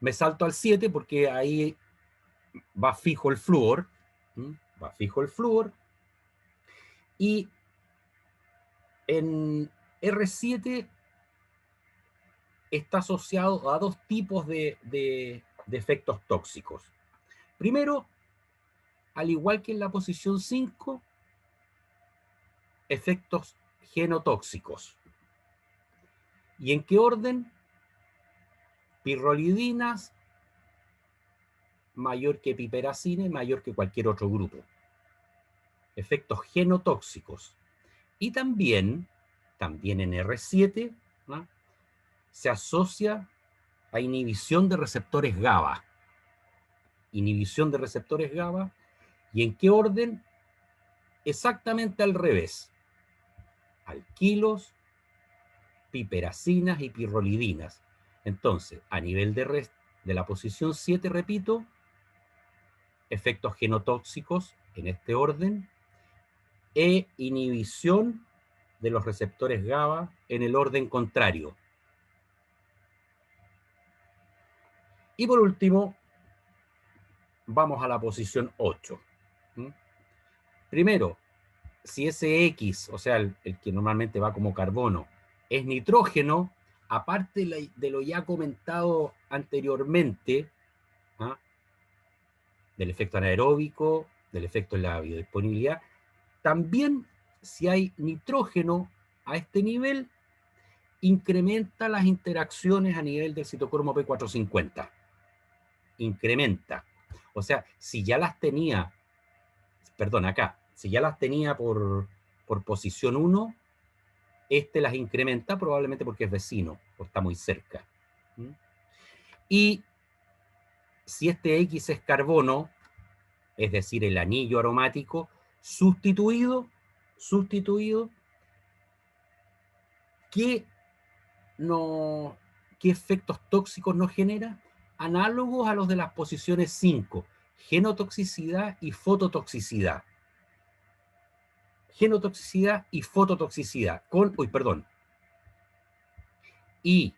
Me salto al 7 porque ahí va fijo el flúor. Va fijo el flúor. Y en R7 está asociado a dos tipos de efectos tóxicos. Primero, al igual que en la posición 5, efectos genotóxicos. ¿Y en qué orden? Pirrolidinas mayor que piperacina y mayor que cualquier otro grupo. Efectos genotóxicos. Y también en R7, se asocia a inhibición de receptores GABA. Inhibición de receptores GABA. ¿Y en qué orden? Exactamente al revés. Alquilos, piperacinas y pirrolidinas. Entonces, a nivel de la posición 7, repito, efectos genotóxicos en este orden e inhibición de los receptores GABA en el orden contrario. Y por último, vamos a la posición 8. Primero, si ese X, o sea, el que normalmente va como carbono, es nitrógeno, aparte de lo ya comentado anteriormente, del efecto anaeróbico, del efecto en la biodisponibilidad, también si hay nitrógeno a este nivel, incrementa las interacciones a nivel del citocromo P450. Incrementa. O sea, si ya las tenía, perdón, acá, si ya las tenía por posición 1, este las incrementa probablemente porque es vecino, o está muy cerca. Y si este X es carbono, es decir, el anillo aromático, sustituido, ¿qué efectos tóxicos nos genera? Análogos a los de las posiciones 5, genotoxicidad y fototoxicidad. Genotoxicidad y fototoxicidad. Y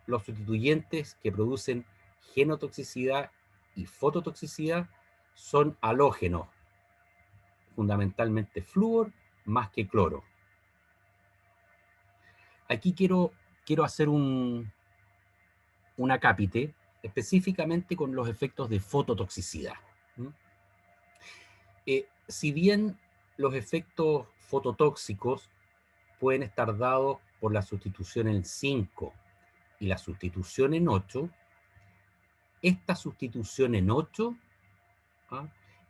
los sustituyentes que producen genotoxicidad y fototoxicidad son halógenos, fundamentalmente flúor más que cloro. Aquí quiero hacer un acápite específicamente con los efectos de fototoxicidad. Si bien los efectos fototóxicos pueden estar dados por la sustitución en 5 y la sustitución en 8, esta sustitución en 8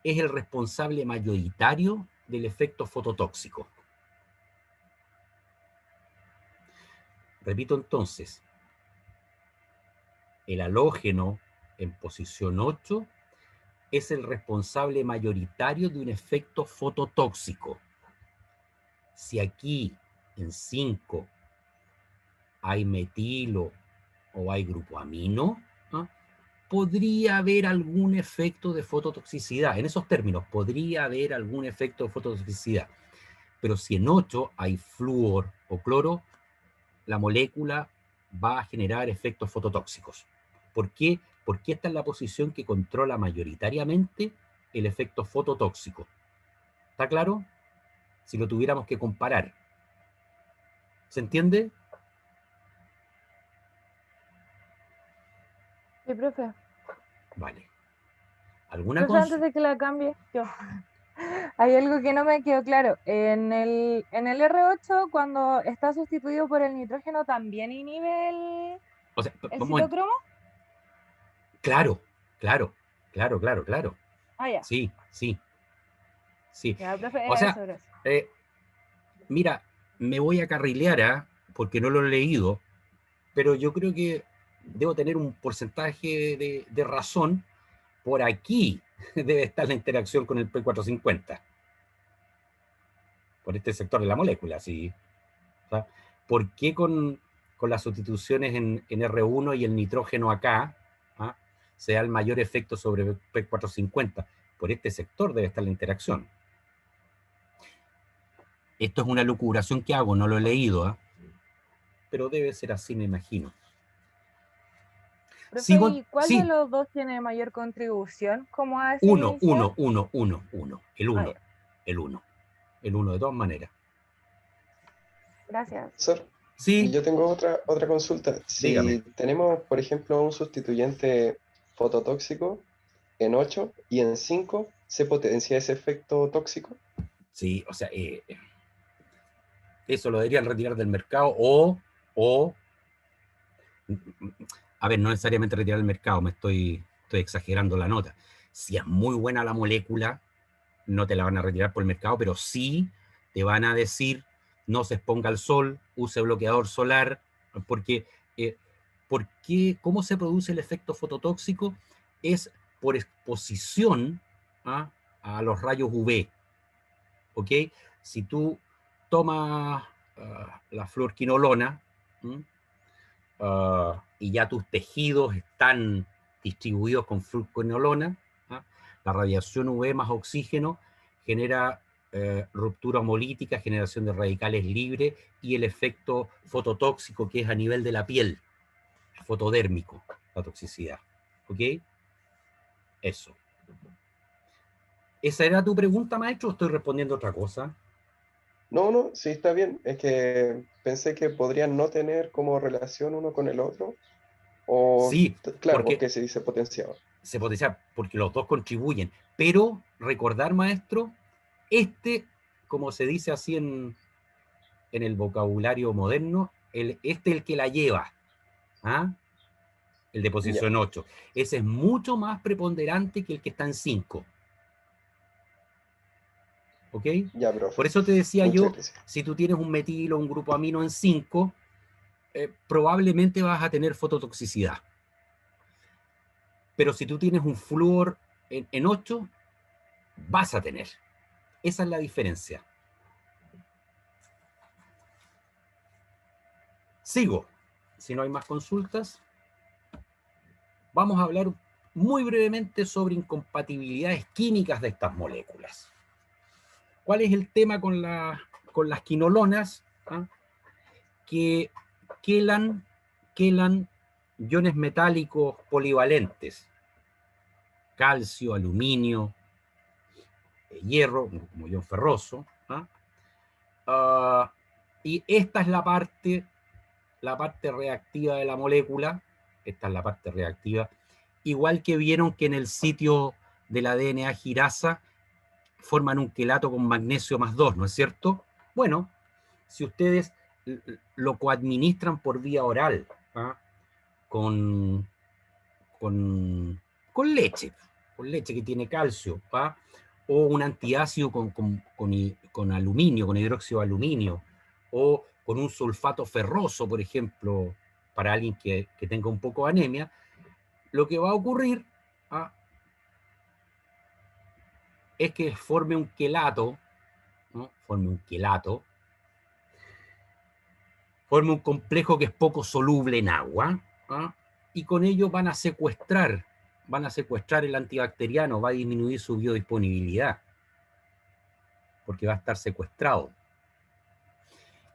es el responsable mayoritario del efecto fototóxico. Repito entonces, el halógeno en posición 8 es el responsable mayoritario de un efecto fototóxico. Si aquí en 5 hay metilo o hay grupo amino, podría haber algún efecto de fototoxicidad. En esos términos, podría haber algún efecto de fototoxicidad. Pero si en 8 hay flúor o cloro, la molécula va a generar efectos fototóxicos. ¿Por qué? Porque esta es la posición que controla mayoritariamente el efecto fototóxico. ¿Está claro? Si lo tuviéramos que comparar. ¿Se entiende? Sí, profe. Vale. ¿Alguna Profe, antes de que la cambie, yo. Hay algo que no me quedó claro. En el R8, cuando está sustituido por el nitrógeno, ¿también inhibe el citocromo? Claro. Ah, ya. Sí. Ya, profe, O sea, eso, gracias. mira, me voy a carrilear, porque no lo he leído, pero yo creo que debo tener un porcentaje de razón. Por aquí debe estar la interacción con el P450. Por este sector de la molécula, sí. O sea, ¿por qué con las sustituciones en R1 y el nitrógeno acá se da el mayor efecto sobre P450? Por este sector debe estar la interacción. Esto es una lucubración que hago, no lo he leído, pero debe ser así, me imagino. Profe, ¿y cuál de los dos tiene mayor contribución? ¿Cómo a ese Uno. El uno, de todas maneras. Gracias. Sir, Sí. Yo tengo otra consulta. Si Dígame. tenemos, por ejemplo, un sustituyente fototóxico en 8 y en 5, ¿se potencia ese efecto tóxico? Sí, o sea, eso lo deberían retirar del mercado o a ver, no necesariamente retirar del mercado, estoy exagerando la nota. Si es muy buena la molécula, no te la van a retirar por el mercado, pero sí te van a decir, no se exponga al sol, use bloqueador solar, porque ¿cómo se produce el efecto fototóxico? Es por exposición a los rayos UV. ¿Ok? Si tú tomas la fluorquinolona y ya tus tejidos están distribuidos con fluorquinolona, la radiación UV más oxígeno genera ruptura homolítica, generación de radicales libres y el efecto fototóxico que es a nivel de la piel, fotodérmico, la toxicidad. ¿Ok? Eso. ¿Esa era tu pregunta, maestro, o estoy respondiendo otra cosa? No, sí, está bien. Es que pensé que podrían no tener como relación uno con el otro. O, sí, claro, porque se dice potenciado. Se potencia porque los dos contribuyen. Pero recordar, maestro, como se dice así en en el vocabulario moderno, este es el que la lleva, ¿ah? El de posición 8. Ese es mucho más preponderante que el que está en 5. ¿Ok? Ya, profe. Por eso te decía Muchas yo, gracias. si tú tienes un metilo o un grupo amino en 5, probablemente vas a tener fototoxicidad. Pero si tú tienes un flúor en 8, vas a tener. Esa es la diferencia. Sigo. Si no hay más consultas, vamos a hablar muy brevemente sobre incompatibilidades químicas de estas moléculas. ¿Cuál es el tema con las quinolonas? ¿Ah? Que quelan iones metálicos polivalentes, calcio, aluminio, hierro, como ion ferroso. Y esta es la parte reactiva de la molécula. Esta es la parte reactiva. Igual que vieron que en el sitio de la DNA girasa forman un quelato con magnesio más 2, ¿no es cierto? Bueno, si ustedes lo coadministran por vía oral, ¿ah? con leche que tiene calcio, ¿ah? O un antiácido con aluminio, con hidróxido de aluminio, o con un sulfato ferroso, por ejemplo, para alguien que tenga un poco de anemia, lo que va a ocurrir, ¿ah? Es que forme un quelato, ¿no? Forme un complejo que es poco soluble en agua, ¿ah? Y con ello van a secuestrar el antibacteriano, va a disminuir su biodisponibilidad, porque va a estar secuestrado.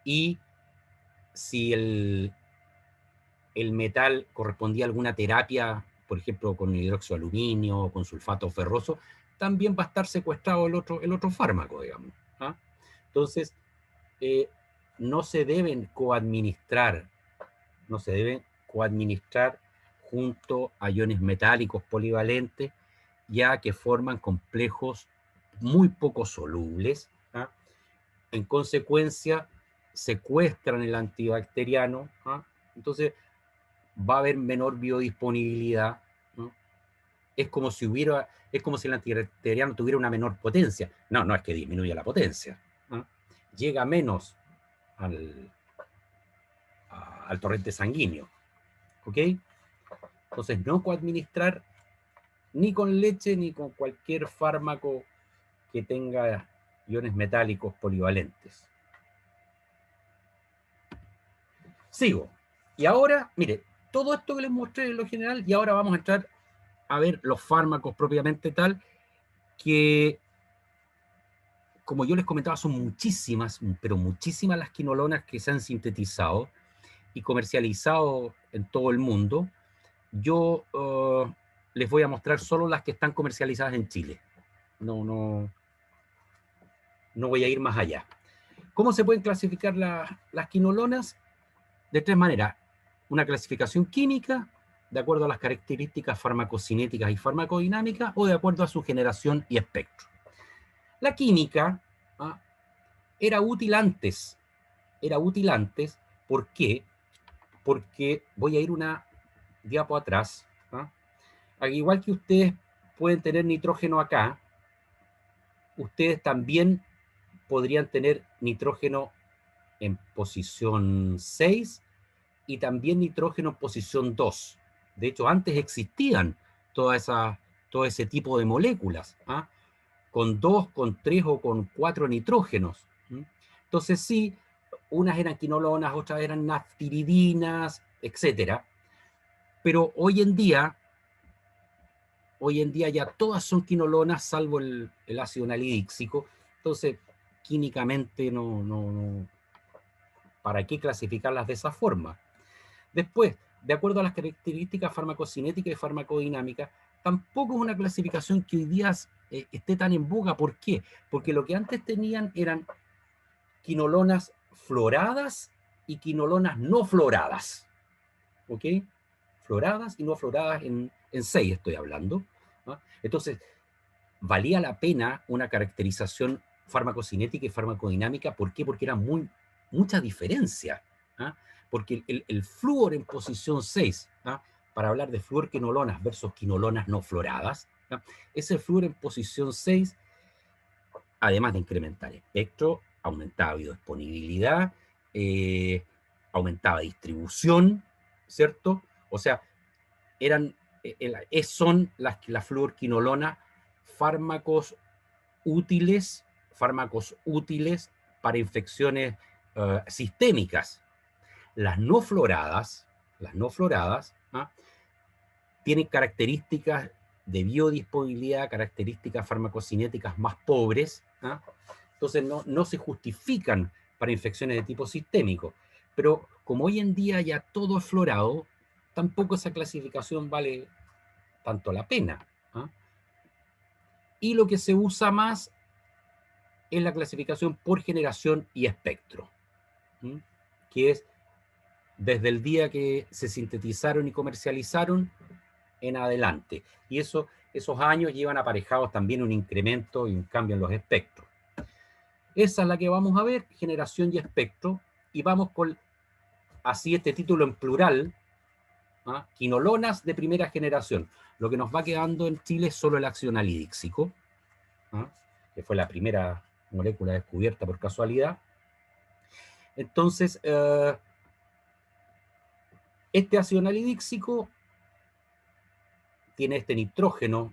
Y si el metal correspondía a alguna terapia, por ejemplo, con hidróxido de aluminio o con sulfato ferroso, también va a estar secuestrado el otro fármaco, digamos, ¿ah? Entonces, no se deben coadministrar junto a iones metálicos polivalentes, ya que forman complejos muy poco solubles, ¿ah? En consecuencia, secuestran el antibacteriano, ¿ah? Entonces va a haber menor biodisponibilidad, ¿no? Es como si el antibacteriano tuviera una menor potencia. No es que disminuya la potencia, ¿ah? Llega menos al torrente sanguíneo. ¿Ok? Entonces, no coadministrar ni con leche ni con cualquier fármaco que tenga iones metálicos polivalentes. Sigo. Y ahora, mire, todo esto que les mostré en lo general, y ahora vamos a entrar a ver los fármacos propiamente tal, que, como yo les comentaba, son muchísimas, pero muchísimas las quinolonas que se han sintetizado y comercializado en todo el mundo. Yo les voy a mostrar solo las que están comercializadas en Chile. No voy a ir más allá. ¿Cómo se pueden clasificar las quinolonas? De 3 maneras. Una clasificación química, de acuerdo a las características farmacocinéticas y farmacodinámicas, o de acuerdo a su generación y espectro. La química era útil antes. ¿Por qué? Porque voy a ir una diapo atrás. Al igual que ustedes pueden tener nitrógeno acá, ustedes también podrían tener nitrógeno en posición 6 y también nitrógeno en posición 2. De hecho, antes existían todo ese tipo de moléculas, ¿ah? Con 2, con 3 o con 4 nitrógenos. Entonces sí, unas eran quinolonas, otras eran naftiridinas, etc. Pero hoy en día ya todas son quinolonas, salvo el ácido nalidíxico. Entonces, químicamente ¿para qué clasificarlas de esa forma? Después, de acuerdo a las características farmacocinéticas y farmacodinámicas, tampoco es una clasificación que hoy día esté tan en boga. ¿Por qué? Porque lo que antes tenían eran quinolonas floradas y quinolonas no floradas. ¿Ok? Floradas y no floradas en 6 estoy hablando, ¿no? Entonces, valía la pena una caracterización farmacocinética y farmacodinámica. ¿Por qué? Porque era muy, mucha diferencia, ¿ah? Porque el flúor en posición 6, ¿ah? Para hablar de fluorquinolonas versus quinolonas no floradas, ¿ah? Ese flúor en posición 6, además de incrementar espectro, aumentaba biodisponibilidad, aumentaba distribución, ¿cierto? O sea, son las fluorquinolonas fármacos útiles para infecciones sistémicas. Las no floradas, ¿ah? Tienen características de biodisponibilidad, características farmacocinéticas más pobres, ¿ah? Entonces no se justifican para infecciones de tipo sistémico. Pero como hoy en día ya todo es florado, tampoco esa clasificación vale tanto la pena, ¿ah? Y lo que se usa más es la clasificación por generación y espectro, ¿sí? Que es desde el día que se sintetizaron y comercializaron en adelante. Y esos años llevan aparejados también un incremento y un cambio en los espectros. Esa es la que vamos a ver, generación y espectro, y vamos con, así este título en plural, ¿ah? Quinolonas de primera generación. Lo que nos va quedando en Chile es solo el accionalidíxico, ¿ah? Que fue la primera molécula descubierta por casualidad. Entonces, este accionalidíxico tiene este nitrógeno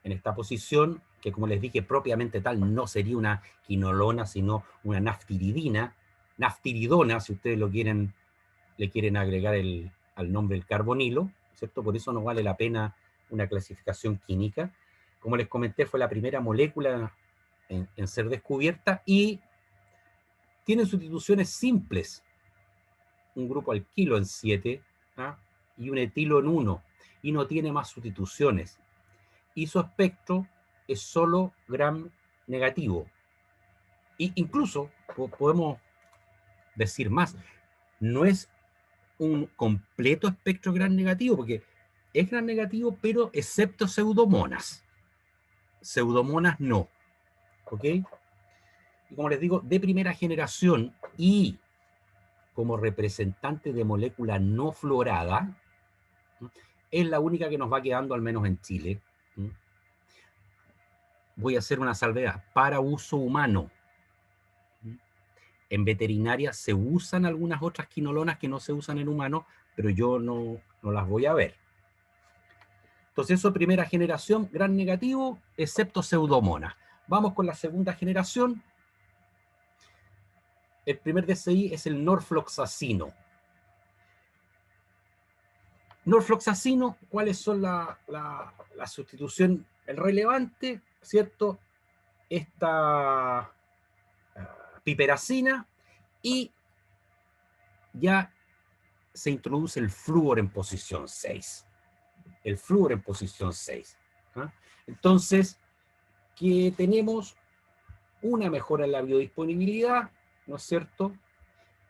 en esta posición, que como les dije, propiamente tal no sería una quinolona, sino una naftiridina, naftiridona, si ustedes le quieren agregar al nombre del carbonilo, ¿cierto? Por eso no vale la pena una clasificación química. Como les comenté, fue la primera molécula en ser descubierta y tienen sustituciones simples. Un grupo alquilo en 7, ¿ah? Y un etilo en 1, y no tiene más sustituciones. Y su espectro es solo gram negativo. E incluso podemos decir más, no es un completo espectro gram negativo, porque es gram negativo, pero excepto pseudomonas. Pseudomonas no. ¿Ok? Y como les digo, de primera generación y como representante de molécula no florada, es la única que nos va quedando, al menos en Chile. Voy a hacer una salvedad, para uso humano. En veterinaria se usan algunas otras quinolonas que no se usan en humanos, pero yo no las voy a ver. Entonces eso, primera generación, gran negativo, excepto pseudomonas. Vamos con la segunda generación. El primer DCI es el norfloxacino. Norfloxacino, ¿cuáles son la sustitución? El relevante, ¿cierto? Esta piperacina, y ya se introduce el flúor en posición 6. El flúor en posición 6. ¿Ah? Entonces, que tenemos una mejora en la biodisponibilidad, ¿no es cierto?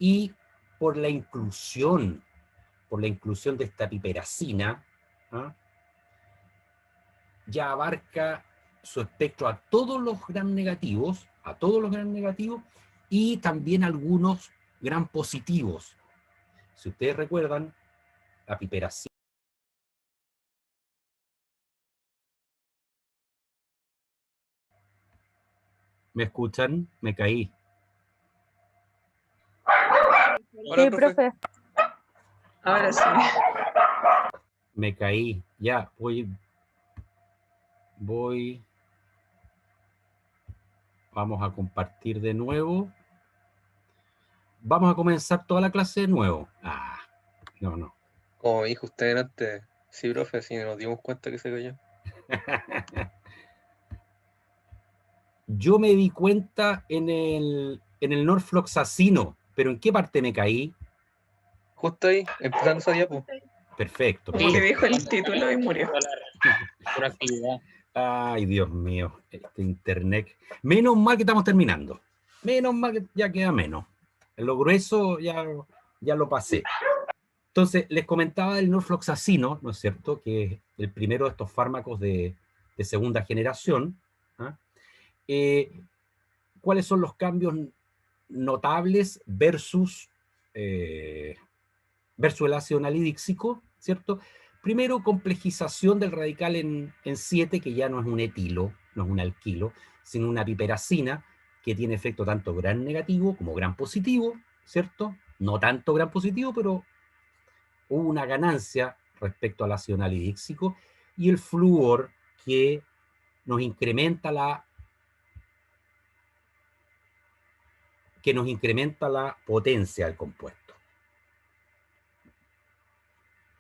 Y por la inclusión de esta piperacina, ¿ah? Ya abarca su espectro a todos los gram negativos, y también algunos gram positivos. Si ustedes recuerdan, la piperacina. ¿Me escuchan? Me caí. Hola, sí, profe. Ahora sí. Me caí. Ya, vamos a compartir de nuevo. Vamos a comenzar toda la clase de nuevo. No. Como dijo usted antes, sí, profe, sí, nos dimos cuenta que se cayó. Yo me di cuenta en el norfloxacino, pero ¿en qué parte me caí? Justo ahí, empezando esa diapo. Perfecto. Como que dijo el título y murió. Por actividad. Ay, Dios mío, este internet. Menos mal que estamos terminando. Menos mal que ya queda menos. Lo grueso ya lo pasé. Entonces, les comentaba del norfloxacino, ¿no es cierto? Que es el primero de estos fármacos de segunda generación. ¿Ah? ¿Cuáles son los cambios notables versus el ácido nalidíxico, ¿cierto? Primero, complejización del radical en 7, que ya no es un etilo, no es un alquilo, sino una piperacina, que tiene efecto tanto gran negativo como gran positivo, ¿cierto? No tanto gran positivo, pero hubo una ganancia respecto al ácido nalidíxico, y el flúor, que nos incrementa la potencia del compuesto.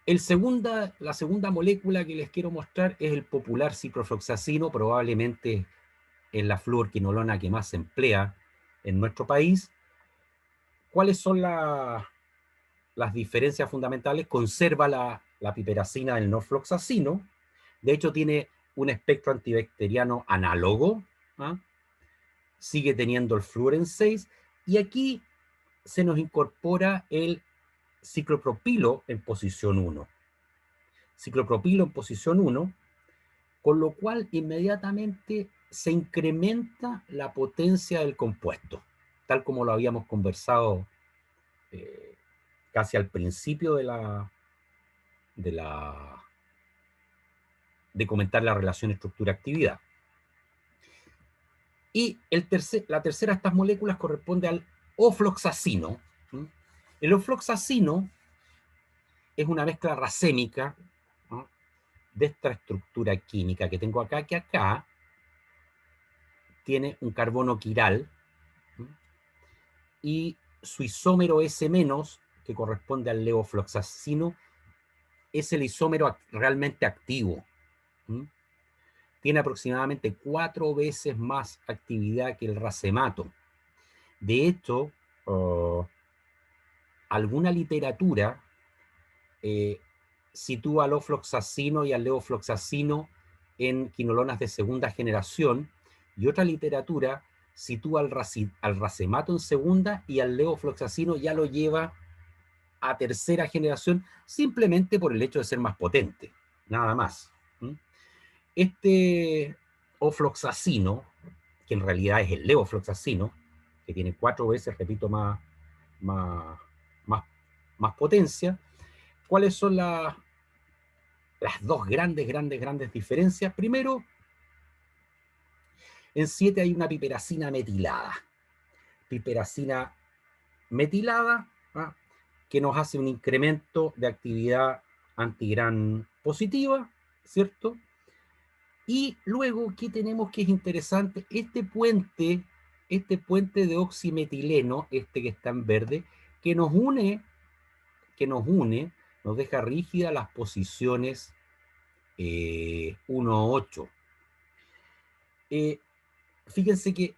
La segunda molécula que les quiero mostrar es el popular ciprofloxacino, probablemente es la fluorquinolona que más se emplea en nuestro país. ¿Cuáles son las diferencias fundamentales? Conserva la piperacina del norfloxacino. De hecho, tiene un espectro antibacteriano análogo. ¿Ah? Sigue teniendo el flúor en 6. Y aquí se nos incorpora el ciclopropilo en posición 1. Ciclopropilo en posición 1, con lo cual inmediatamente se incrementa la potencia del compuesto, tal como lo habíamos conversado casi al principio de comentar la relación estructura-actividad. Y la tercera de estas moléculas corresponde al ofloxacino. El ofloxacino es una mezcla racémica, ¿no?, de esta estructura química que tengo acá, que acá tiene un carbono quiral, ¿no?, y su isómero S-, que corresponde al levofloxacino, es el isómero realmente activo. Tiene aproximadamente 4 veces más actividad que el racemato. De hecho, alguna literatura sitúa al ofloxacino y al levofloxacino en quinolonas de segunda generación, y otra literatura sitúa al racemato en segunda y al levofloxacino ya lo lleva a tercera generación, simplemente por el hecho de ser más potente, nada más. Este ofloxacino, que en realidad es el levofloxacino, que tiene 4 veces, repito, más potencia. ¿Cuáles son las dos grandes diferencias? Primero, en 7 hay una piperacina metilada. Piperacina metilada, ¿ah?, que nos hace un incremento de actividad antigran positiva, ¿cierto? Y luego, ¿qué tenemos que es interesante? Este puente de oximetileno, que está en verde, que nos une, nos deja rígidas las posiciones 1-8. Fíjense que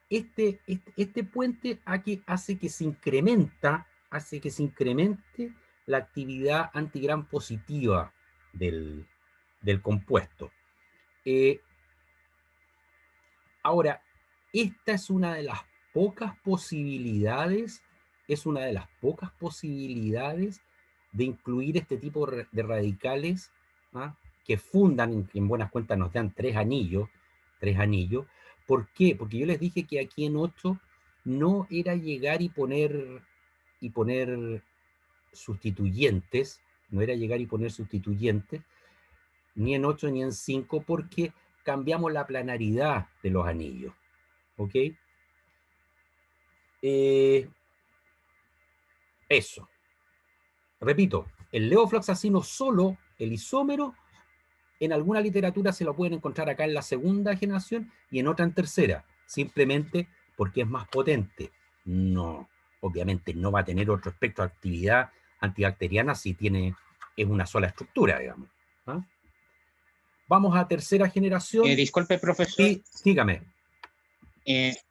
este puente aquí hace que se incremente la actividad antigran positiva del compuesto. Ahora, esta es una de las pocas posibilidades, de incluir este tipo de radicales, ¿ah?, que fundan, en buenas cuentas nos dan 3 anillos. ¿Por qué? Porque yo les dije que aquí en 8 no era llegar y poner sustituyentes, ni en 8 ni en 5, porque cambiamos la planaridad de los anillos. ¿Ok? Eso. Repito, el levofloxacino solo, el isómero, en alguna literatura se lo pueden encontrar acá en la segunda generación y en otra en tercera, simplemente porque es más potente. No, obviamente no va a tener otro espectro de actividad antibacteriana si es una sola estructura, digamos. ¿Ah? Vamos a tercera generación. Disculpe, profesor. Sí, dígame. Antes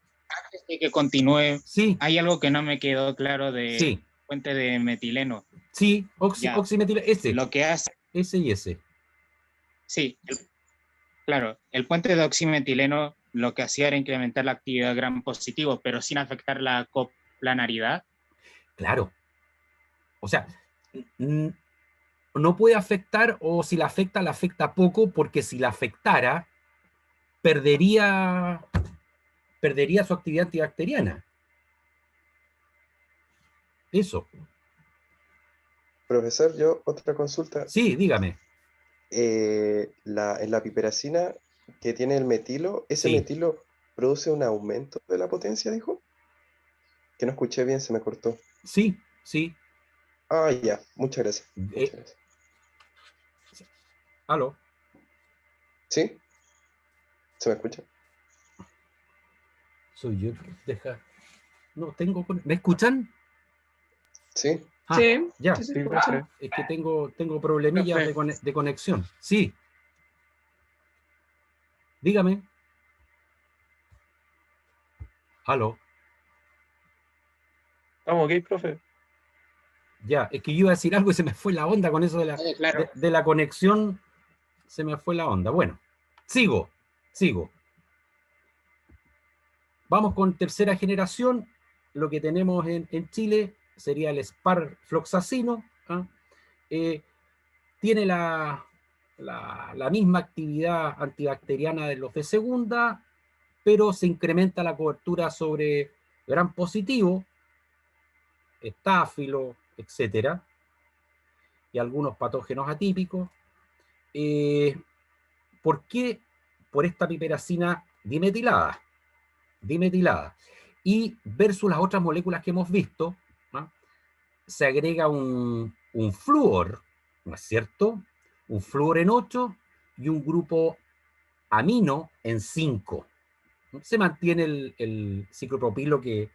de que continúe, sí, hay algo que no me quedó claro de puente de metileno. Sí, oximetileno, ese. Lo que hace... Ese y ese. Sí, claro. El puente de oximetileno lo que hacía era incrementar la actividad gram positivo, pero sin afectar la coplanaridad. Claro. O sea, no puede afectar, o si la afecta poco, porque si la afectara, perdería su actividad antibacteriana. Eso. Profesor, yo otra consulta. Sí, dígame. En la piperacina que tiene el metilo, ¿ese Sí. metilo produce un aumento de la potencia, dijo? Que no escuché bien, se me cortó. Sí, sí. Ah, ya, muchas gracias. Muchas gracias. ¿Aló? ¿Sí? ¿Se me escucha? Soy yo. Deja. No, tengo... ¿Me escuchan? Sí. Ah, Sí, ya. sí se Sí, escucha. profe. Es que tengo problemillas Profe. de conexión. Sí. Dígame. ¿Aló? Estamos ok, profe. Ya, es que yo iba a decir algo y se me fue la onda con eso Claro. de la conexión. Se me fue la onda. Bueno, sigo. Vamos con tercera generación. Lo que tenemos en Chile sería el sparfloxacino. ¿Ah? Tiene la misma actividad antibacteriana de los de segunda, pero se incrementa la cobertura sobre gram positivo, estáfilo, etcétera, y algunos patógenos atípicos. ¿Por qué? Por esta piperacina dimetilada. Y versus las otras moléculas que hemos visto, ¿no? Se agrega un flúor, ¿no es cierto? Un flúor en 8 y un grupo amino en 5. Se mantiene el ciclopropilo que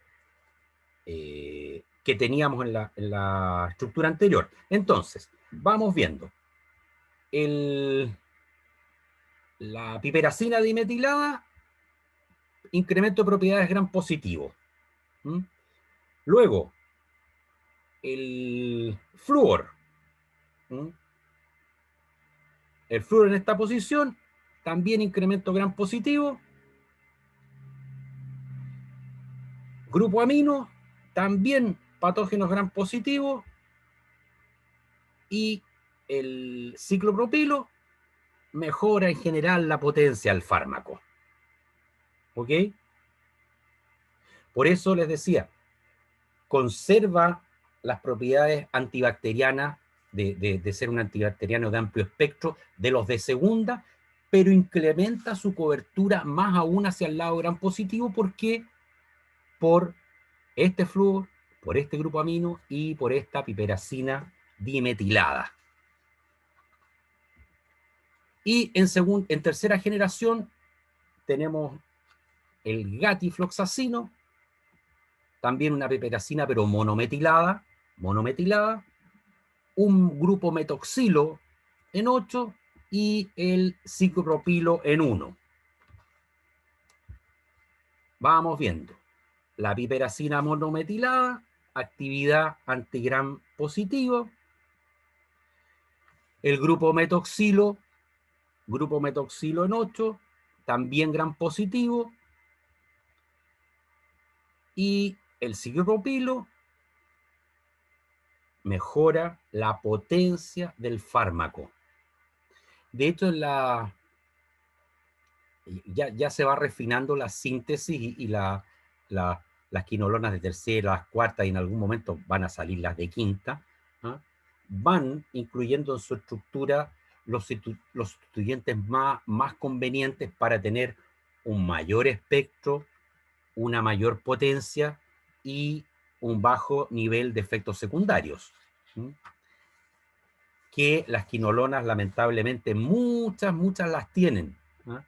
teníamos en la estructura anterior. Entonces, vamos viendo. La piperacina dimetilada, incremento de propiedades gram positivo. ¿Mm? Luego, el flúor. ¿Mm? El flúor en esta posición, también incremento gram positivo. Grupo amino, también patógenos gram positivo. Y el ciclopropilo mejora en general la potencia del fármaco. ¿Ok? Por eso les decía, conserva las propiedades antibacterianas de ser un antibacteriano de amplio espectro de los de segunda, pero incrementa su cobertura más aún hacia el lado gram positivo. ¿Por qué? Por este flúor, por este grupo amino y por esta piperacina dimetilada. Y en tercera generación tenemos el gatifloxacino, también una piperacina pero monometilada, un grupo metoxilo en 8 y el ciclopropilo en 1. Vamos viendo. La piperacina monometilada, actividad antigram positivo. El grupo metoxilo en 8, también gram positivo. Y el ciclopropilo mejora la potencia del fármaco. De hecho, ya se va refinando la síntesis y las quinolonas de tercera, las cuartas, y en algún momento van a salir las de quinta, ¿ah? Van incluyendo en su estructura los sustituyentes más convenientes para tener un mayor espectro, una mayor potencia y un bajo nivel de efectos secundarios. Que las quinolonas, lamentablemente, muchas las tienen. ¿Ah?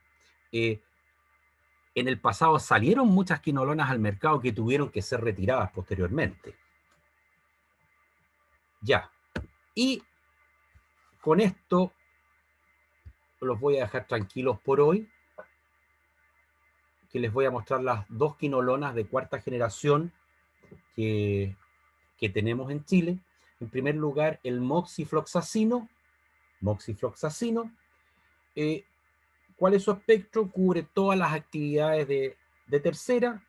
En el pasado salieron muchas quinolonas al mercado que tuvieron que ser retiradas posteriormente. Ya. Y con esto los voy a dejar tranquilos por hoy, que les voy a mostrar las dos quinolonas de cuarta generación que tenemos en Chile. En primer lugar, el moxifloxacino. ¿Cuál es su espectro? Cubre todas las actividades de tercera,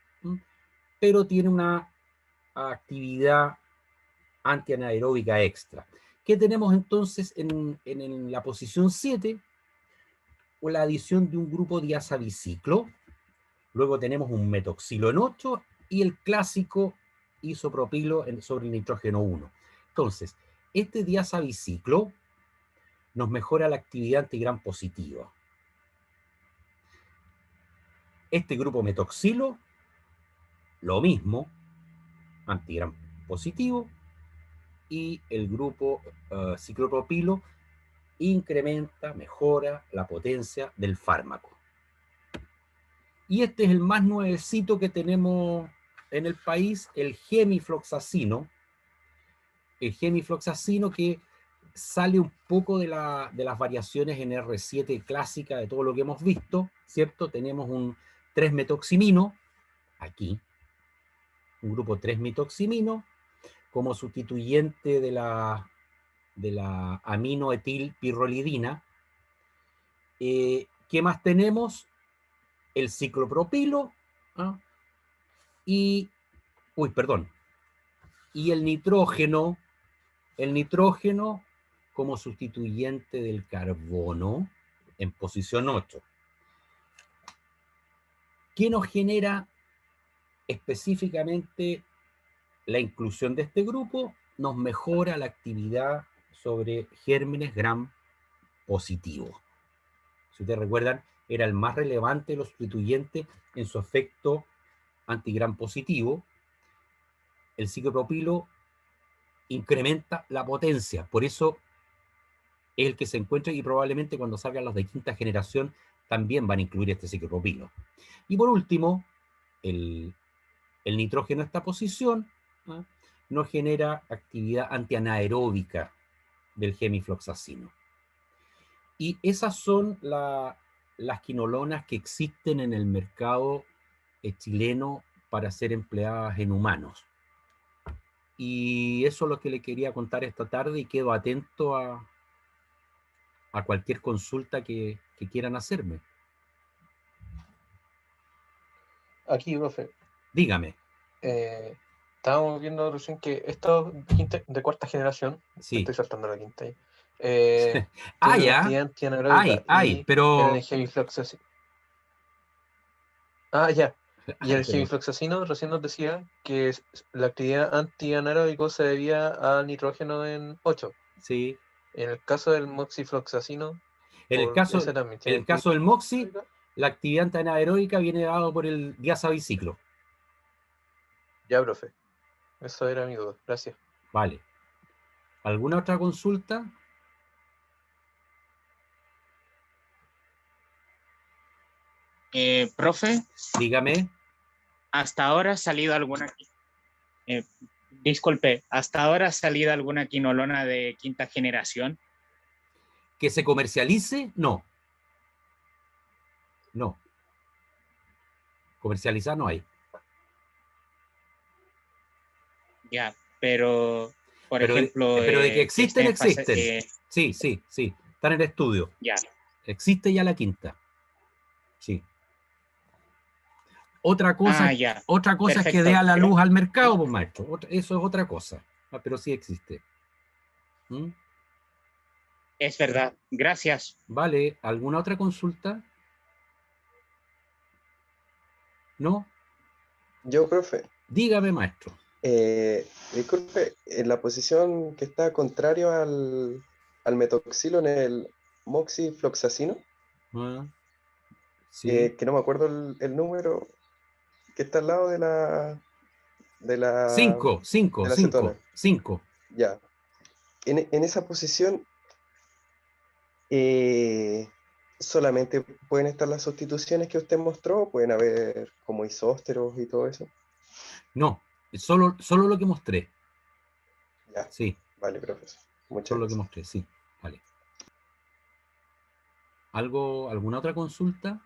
pero tiene una actividad antianaeróbica extra. ¿Qué tenemos entonces en la posición 7? O la adición de un grupo diazabiciclo. Luego tenemos un metoxilo en 8 y el clásico isopropilo sobre el nitrógeno 1. Entonces, este diazabiciclo nos mejora la actividad antigram positiva. Este grupo metoxilo, lo mismo, antigram positivo, y el grupo ciclopropilo incrementa, mejora la potencia del fármaco. Y este es el más nuevecito que tenemos en el país, el gemifloxacino. El gemifloxacino que sale un poco de las variaciones en R7 clásica de todo lo que hemos visto, ¿cierto? Tenemos un 3-metoximino, aquí, un grupo 3-metoximino, como sustituyente de la aminoetilpirrolidina. ¿Qué más tenemos? El ciclopropilo, ¿ah? Y el nitrógeno como sustituyente del carbono en posición 8. ¿Qué nos genera específicamente la inclusión de este grupo? Nos mejora la actividad sobre gérmenes gram positivos. Si ustedes recuerdan, era el más relevante de los sustituyentes en su efecto antigram positivo. El ciclopropilo incrementa la potencia, por eso es el que se encuentra, y probablemente cuando salgan los de quinta generación también van a incluir este ciclopropilo. Y por último, el nitrógeno en esta posición, ¿ah?, no genera actividad antianaeróbica del gemifloxacino. Y esas son las quinolonas que existen en el mercado chileno para ser empleadas en humanos. Y eso es lo que le quería contar esta tarde, y quedo atento a cualquier consulta que quieran hacerme. Aquí, profe. Dígame. Estábamos viendo recién que esto de cuarta generación, sí. Estoy saltando la quinta ahí. Ya. Pero... el gemifloxacino. Ya. Y el gemifloxacino recién nos decía que la actividad antianaeróbico se debía al nitrógeno en 8. Sí. En el caso del moxifloxacino... En el caso del moxi, la actividad anaeróbica viene dado por el diazabiciclo. Ya, profe. Eso era mi duda. Gracias. Vale. ¿Alguna otra consulta? Profe. Dígame. Hasta ahora ha salido alguna... disculpe, ¿hasta ahora ha salido alguna quinolona de quinta generación? ¿Que se comercialice? No. No. Comercializar no hay. Ya, pero, por ejemplo... Pero de que existen, existen. Sí. Están en el estudio. Ya. Existe ya la quinta. Sí. Otra cosa es que dé a la luz al mercado, pues, maestro. Eso es otra cosa. Pero sí existe. ¿Mm? Es verdad. Gracias. Vale. ¿Alguna otra consulta? ¿No? Yo, profe. Dígame, maestro. Disculpe, en la posición que está contrario al metoxilo en el moxifloxacino, sí. que no me acuerdo el número, que está al lado de la 5. Ya. En esa posición solamente pueden estar las sustituciones que usted mostró, pueden haber como isósteros y todo eso. No, solo lo que mostré. Ya. Sí. Vale, profesor. Muchas solo gracias. Lo que mostré, sí. Vale. ¿Alguna otra consulta?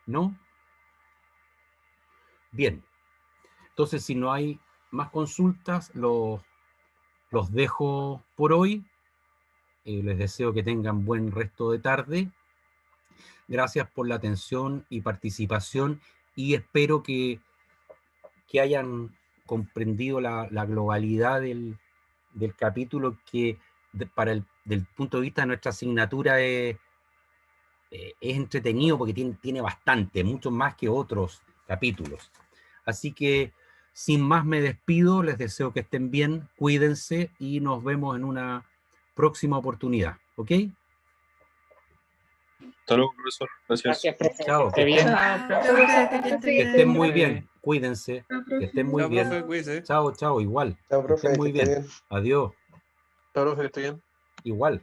¿No? Bien. Entonces, si no hay más consultas, los dejo por hoy. Les deseo que tengan buen resto de tarde. Gracias por la atención y participación, y espero que hayan comprendido la globalidad del capítulo, que del punto de vista de nuestra asignatura es es entretenido porque tiene bastante, mucho más que otros capítulos. Así que, sin más me despido, les deseo que estén bien, cuídense y nos vemos en una próxima oportunidad, ¿ok? Hasta luego, profesor. Gracias. Gracias, profe. Chao, Que esté bien. que estén muy bien, cuídense, que estén muy Chao, bien. profe, cuídese. Chao, chao, igual. Chao, Que profe, estén muy que esté bien. bien. Adiós. Chao, profe, que esté bien. Igual.